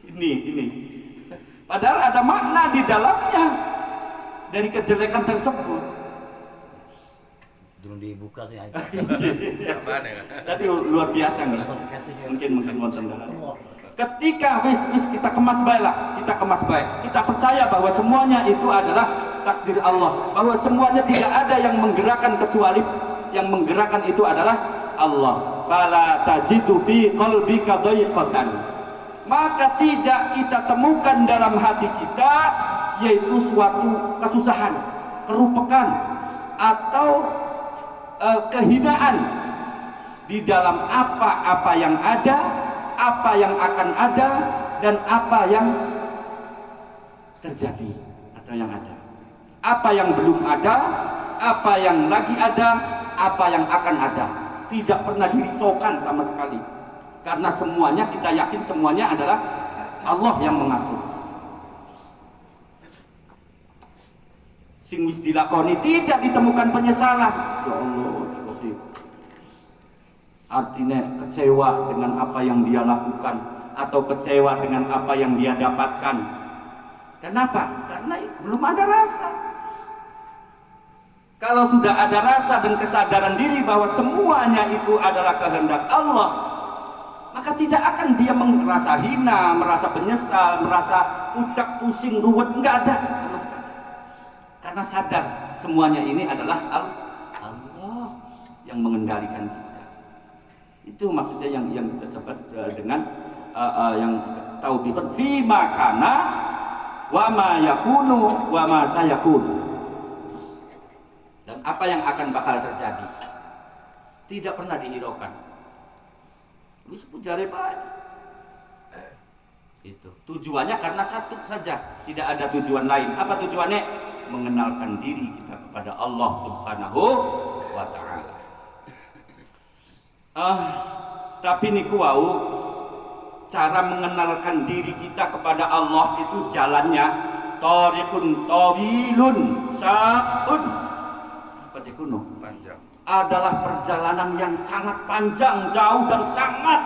Ini. Padahal ada makna di dalamnya dari kejelekan tersebut. Belum dibuka sih. Tadi luar biasa nih. Mungkin wonten dalam. Ketika wis kita kemas baik, kita percaya bahwa semuanya itu adalah takdir Allah, bahwa semuanya tidak ada yang menggerakkan kecuali yang menggerakkan itu adalah Allah. Fala tajidu fi qalbika dhayqatan. Maka tidak kita temukan dalam hati kita yaitu suatu kesusahan, kerupekan atau kehinaan di dalam apa yang ada, apa yang akan ada, dan apa yang terjadi atau yang ada, apa yang belum ada, apa yang lagi ada, apa yang akan ada. Tidak pernah dirisaukan sama sekali, karena semuanya kita yakin semuanya adalah Allah yang mengatur. Sing wis dilakoni tidak ditemukan penyesalan. Ya Allah, artinya kecewa dengan apa yang dia lakukan atau kecewa dengan apa yang dia dapatkan. Kenapa? Karena belum ada rasa. Kalau sudah ada rasa dan kesadaran diri bahwa semuanya itu adalah kehendak Allah, maka tidak akan dia merasa hina, merasa penyesal, merasa utak pusing, ruwet, enggak ada sama sekali. Karena sadar semuanya ini adalah Allah yang mengendalikan kita. Itu maksudnya yang kita sebut dengan yang taubiqan fi ma kana wa ma yakunu wa ma sayakun. Dan apa yang akan bakal terjadi tidak pernah dihiraukan. Wis pujare bae. Itu tujuannya karena satu saja, tidak ada tujuan lain. Apa tujuannya? Mengenalkan diri kita kepada Allah Subhanahu wa taala. Tapi niku wau cara mengenalkan diri kita kepada Allah itu jalannya thariqun tawilun sa'un. Apa kuno? Panjang. Adalah perjalanan yang sangat panjang, jauh dan sangat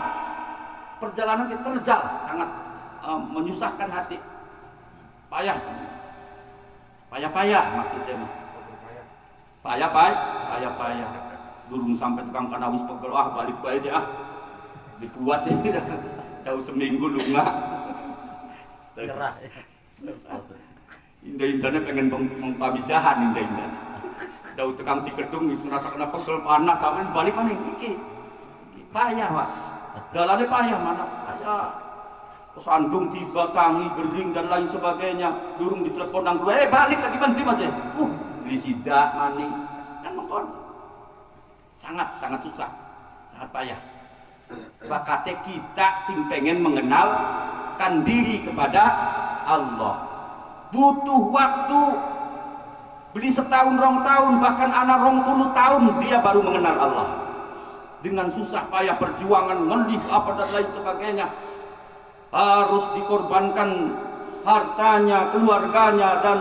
perjalanan yang terjal, sangat menyusahkan hati. Payah maksudnya. Payah. Durung sampai tukang kana wis pegel balik bae deh dibuat Tahu seminggu lunga. Nyerah. Indah-indahnya pengen mengpamijahan indah-indah. Tahu tukang Cikedung wis ngrasa kena pegel panas sampean balik mana iki. Payah, Pak. Dalannya payah mana? Payah. Sandung tiba tangi gering dan lain sebagainya. Durung ditelepon nang dua, balik lagi menti aja. Beli sidak maning. Kan mengkon. Sangat susah. Sangat payah. Bakatnya kita sing pengen mengenalkan diri kepada Allah. Butuh waktu. Beli setahun, 2 tahun, bahkan anak 20 tahun dia baru mengenal Allah. Dengan susah payah perjuangan, ngelih apa dan lain sebagainya. Harus dikorbankan hartanya, keluarganya dan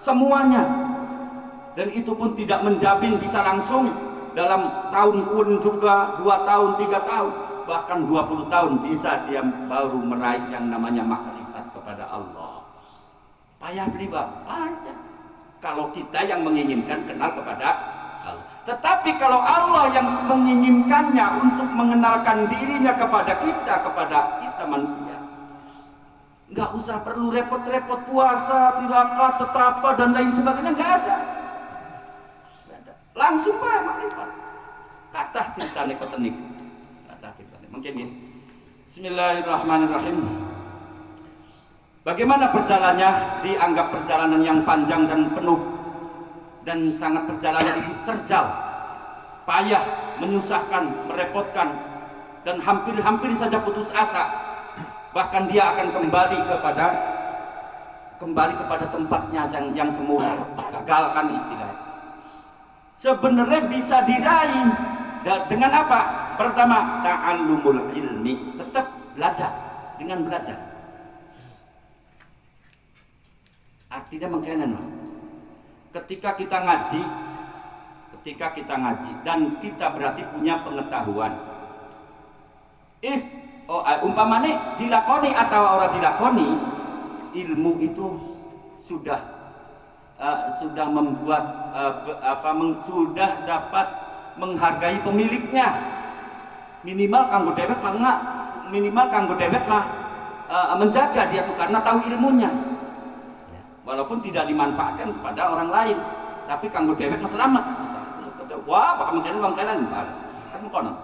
semuanya. Dan itu pun tidak menjamin bisa langsung dalam tahun pun juga 2 tahun, 3 tahun, bahkan 20 tahun bisa dia baru meraih yang namanya makrifat kepada Allah. Payah beli, Pak, payah. Kalau kita yang menginginkan kenal kepada Allah. Tetapi kalau Allah yang menginginkannya untuk mengenalkan dirinya kepada kita manusia, nggak usah perlu repot-repot puasa, tirakat, tetapa dan lain sebagainya, nggak ada. Langsung Pak makrifat. Kata ceritanya kotenik. Kata ceritanya. Mungkin ya. Bismillahirrahmanirrahim. Bagaimana perjalanannya? Dianggap perjalanan yang panjang dan penuh dan sangat perjalanan itu terjal, payah, menyusahkan, merepotkan dan hampir saja putus asa. Bahkan dia akan kembali kepada tempatnya yang semula, gagalkan istilahnya. Sebenarnya bisa diraih dengan apa? Pertama, ta'allumul ilmi, tetap belajar, dengan belajar. Artinya mengkenen, ketika kita ngaji dan kita berarti punya pengetahuan. Umpamane dilakoni atau orang dilakoni, ilmu itu sudah membuat sudah dapat menghargai pemiliknya. Minimal kanggo dewek mah menjaga dia tuh karena tahu ilmunya. Walaupun tidak dimanfaatkan kepada orang lain, tapi kanggo dewek mah selamat. Wah, bakal mengkenen kan kono.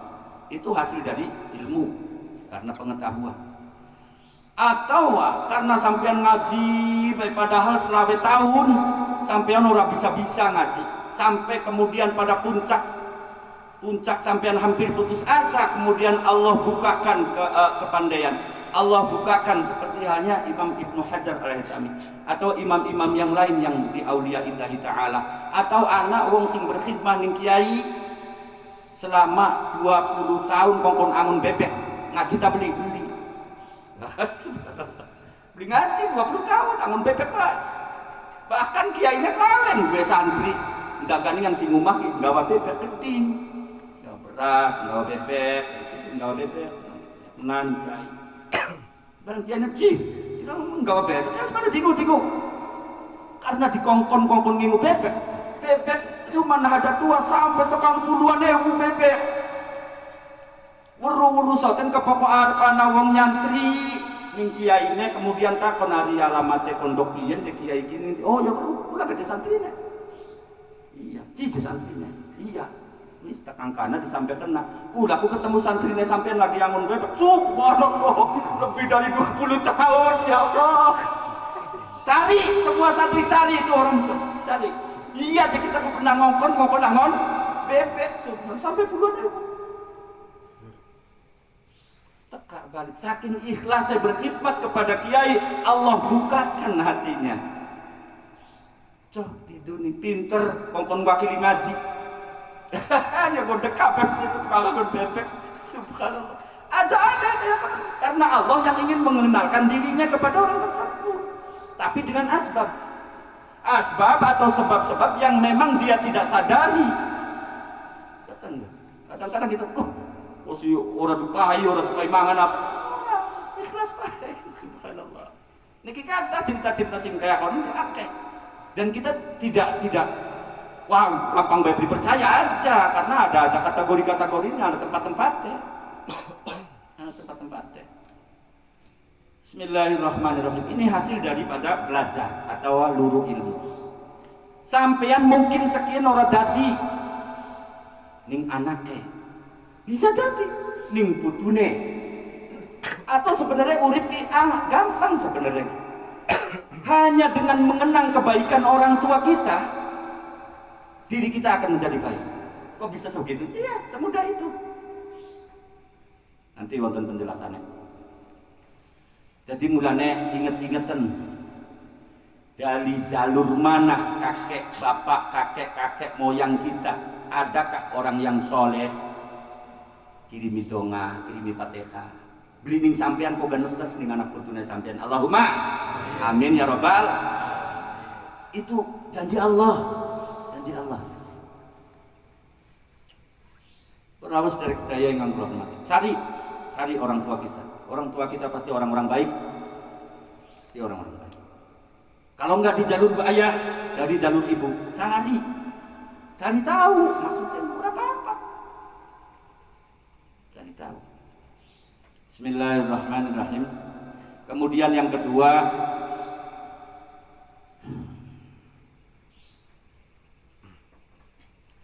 Itu hasil dari ilmu karena pengetahuan. Atau karena sampean ngaji padahal selawe tahun sampean ora bisa ngaji, sampai kemudian pada puncak sampean hampir putus asa, kemudian Allah bukakan kepandaian. Allah bukakan seperti halnya Imam Ibnu Hajar alaihissalam atau imam-imam yang lain yang di auliyaillah ta'ala, atau anak wong sing berkhidmah ning kiai selama 20 tahun kongkon angun bebek ngaji tak beli ngaji 20 tahun angun bebek, Pak. Bahkan kiainya kalen gue santri ndak ganingan sing omah ki gawa bebek keting, gawa beras, gawa bebek nan kiai barang dia neci, kita nggak bebek, ya sebenarnya tingu, karena dikongkon ngingu bebek cuma ada 2 sampai 30.000 bebek. Wuru soten ke pokok arpana wong nyantri, ning kiai ini kemudian takon hari alamatnya pondok kian de kiai gini, oh ya ulah ke santrinya, iya, cici santrinya, iya. Wis tekan kana disampaikan nah, aku ketemu santrine sampean lagi angon bebek. Subhanallah, lebih dari 20 tahun ya Allah. Cari semua santri, cari itu orang itu, cari. Iya, jadi kita pernah ngongkon angon bebek sampai puluhan ribu. Tekak balik, saking ikhlasnya berkhidmat kepada kiai, Allah bukakan hatinya. Coh, di dunia pinter, ngongkon wakili ngaji. Ya gue dekapet itu kalau bebek, subhanallah. Ada ya, karena Allah yang ingin mengenalkan dirinya kepada orang tersebut, tapi dengan asbab atau sebab-sebab yang memang dia tidak sadari. Kadang-kadang gitu, si orang tukai mangan apa? Ikhlas Pak, subhanallah. Niki kata cerita-cerita sing kaya kono akeh. Dan kita tidak wah, gampang baik dipercaya aja karena ada kategori-kategorinya, ada tempat-tempatnya. Ada tempat-tempatnya. Bismillahirrahmanirrahim. Ini hasil daripada belajar atau luru ilmu. Sampean mungkin sekian orang jadi ning anake, bisa jadi ning putune, atau sebenarnya urip ki gampang sebenarnya. Hanya dengan mengenang kebaikan orang tua kita, diri kita akan menjadi baik. Kok bisa sebegitu? Iya, semudah itu. Nanti wonten penjelasannya. Jadi mulane inget-ingetan dari jalur mana kakek bapak, kakek moyang kita. Adakah orang yang soleh? Kirimi donga, kirimi fatihah. Belining sampean kok ganetes ning anak putune sampean. Allahumma amin ya robbal. Itu janji Allah. Janji Allah. Perawas dari sedaya yang nganggo hormati. Cari orang tua kita. Orang tua kita pasti orang-orang baik. Pasti orang-orang baik. Kalau enggak di jalur ayah, dari jalur ibu, cari tahu maksudnya berapa apa. Cari tahu. Bismillahirrahmanirrahim. Kemudian yang kedua,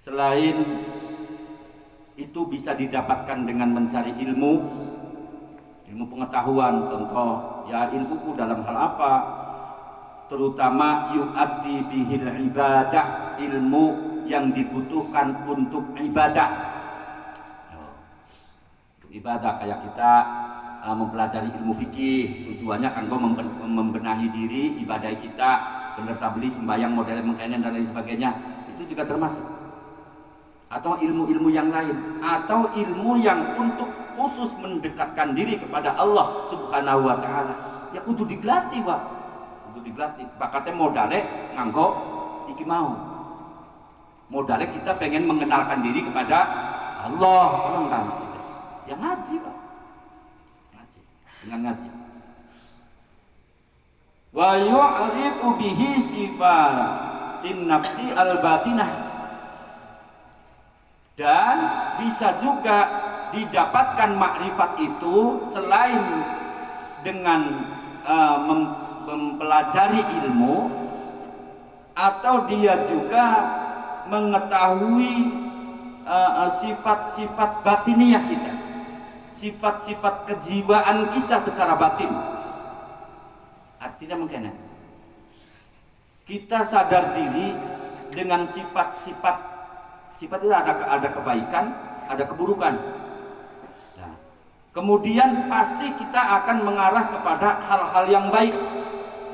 selain itu bisa didapatkan dengan mencari ilmu pengetahuan. Contoh, ya ilmuku dalam hal apa, terutama yu'addi bihil ibadah, ilmu yang dibutuhkan untuk ibadah. Untuk ibadah kayak kita mempelajari ilmu fikih, tujuannya kan membenahi diri, ibadah kita, bener tabli, sembahyang, model mengkenen dan lain sebagainya. Itu juga termasuk. Atau ilmu-ilmu yang lain, atau ilmu yang untuk khusus mendekatkan diri kepada Allah Subhanahu wa taala. Ya kudu digelatih, Pak. Kudu digelatih. Bakatnya modalnya nganggo iki mau. Modalnya kita pengen mengenalkan diri kepada Allah. Orang kan maksudnya. Ya ngaji, Pak. Ngaji. Dengan ngaji. Wa yu'rifu bihi sifatin nafsi al-batinah. Dan bisa juga didapatkan makrifat itu selain dengan mempelajari ilmu, atau dia juga mengetahui sifat-sifat batiniah kita, sifat-sifat kejiwaan kita secara batin. Artinya mungkin kita sadar diri dengan sifat itu ada kebaikan, ada keburukan. Nah, kemudian pasti kita akan mengarah kepada hal-hal yang baik,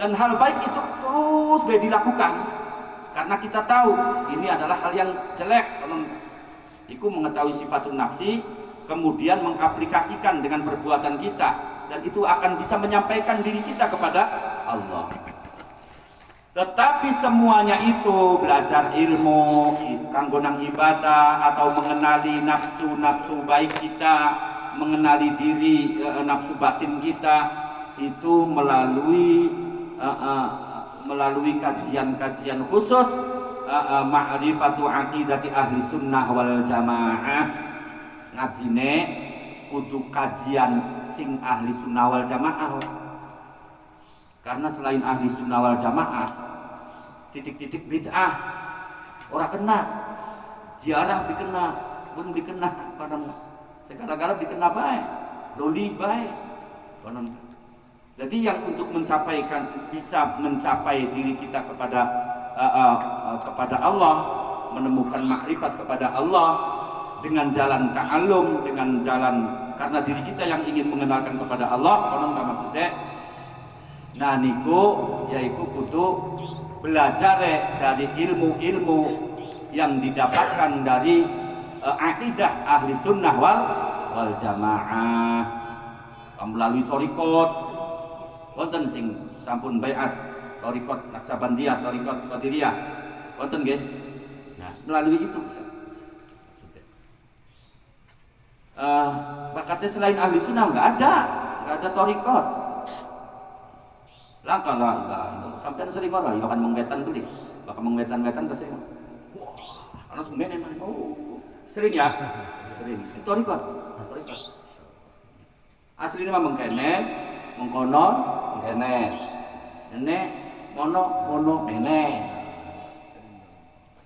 dan hal baik itu terus dilakukan karena kita tahu ini adalah hal yang jelek. Itu mengetahui sifatun nafsi, kemudian mengaplikasikan dengan perbuatan kita, dan itu akan bisa menyampaikan diri kita kepada Allah. Tetapi semuanya itu belajar ilmu, kanggonang ibadah, atau mengenali nafsu baik kita, mengenali diri nafsu batin kita, itu melalui kajian-kajian khusus ma'rifatu aqidati ahli sunnah wal jamaah. Ngajine kudu kajian sing ahli sunnah wal jamaah. Karena selain ahli sunnah wal jamaah, titik-titik bid'ah orang kena, ziarah dikena, pun dikena, segala-gala dikena baik, doli baik. Jadi yang untuk bisa mencapai diri kita kepada Allah, menemukan makrifat kepada Allah dengan jalan ta'allum, dengan jalan karena diri kita yang ingin mengenalkan kepada Allah, maksudnya. Nah niku yaitu kudu belajar dari ilmu-ilmu yang didapatkan dari akidah ahli sunnah wal jamaah melalui thariqat. Wonten sing sampun baiat thariqat Naksabandiyah, thariqat Qadiriyah, wonten nggih. Nah melalui itu bakatnya selain ahli sunnah nggak ada thariqat. Langkah lah, sampai sering orang, bahkan mengwetan tuh deh, bahkan mengwetan kesini. Wah, karena semuanya emang, sering ya, sering. Itu ribet. Aslinya memang kene, mengkono ngene. Ngene mono ngene.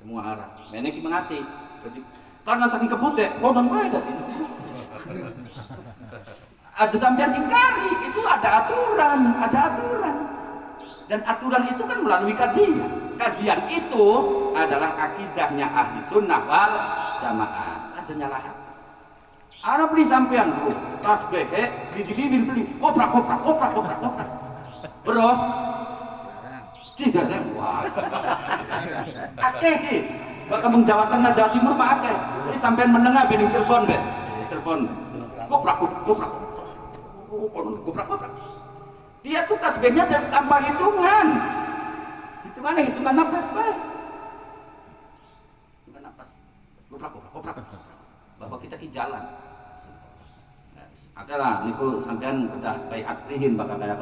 Semua arah. Ngene iki mengati. Jadi karena saking kebute, konon wae tadi. Ada sampean ingkari, itu ada aturan. Dan aturan itu kan melalui kajian. Kajian itu adalah akidahnya ahli sunnah wal jamaah. Ada nyalahan. Ana beli sampean bro, tasbih di beli koprak. Bro. Tidak ada. Wah. Akeh iki. Bakal mung Jawa Tengah, Jawa Timur mah akeh. Ini sampean menengah bening Cirebon be. Cirebon. Koprak. Koprak. Dia tuh tasbihnya dari tambah hitungan. Hitungan nafas baik. Hitungan nafas. Koprak. Bahwa kita ke jalan. Adalah niku sampean kita baik akrihin bakal kayak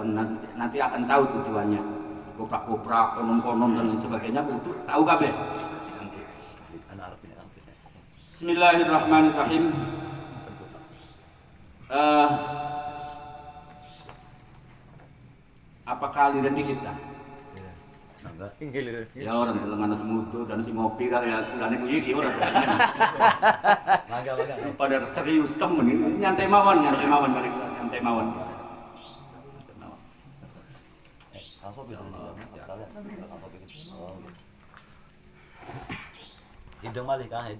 nanti akan tahu tujuannya. Koprak, konon dan lain sebagainya butuh tahu kabeh. Bismillahirrahmanirrahim. Apakah aliran di kita? Ya orang lengan semutu dan si ngopi kan ya ulane kuwi iki ora. Mangga. Pada serius temen ini nyantai mawon kali nyantai mawon. Langsung bikin sekalian. Hidung balik kahit.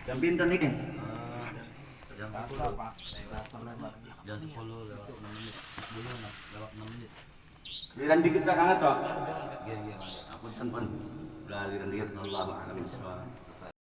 Jam pinten iki? Jam 10. Jam 10 lewat 6 menit. Belum lewat 6 menit. Liran dikit tak kangen toh? Iya. Apunten pun. Udah liran dikit Allah a'lam bishawab.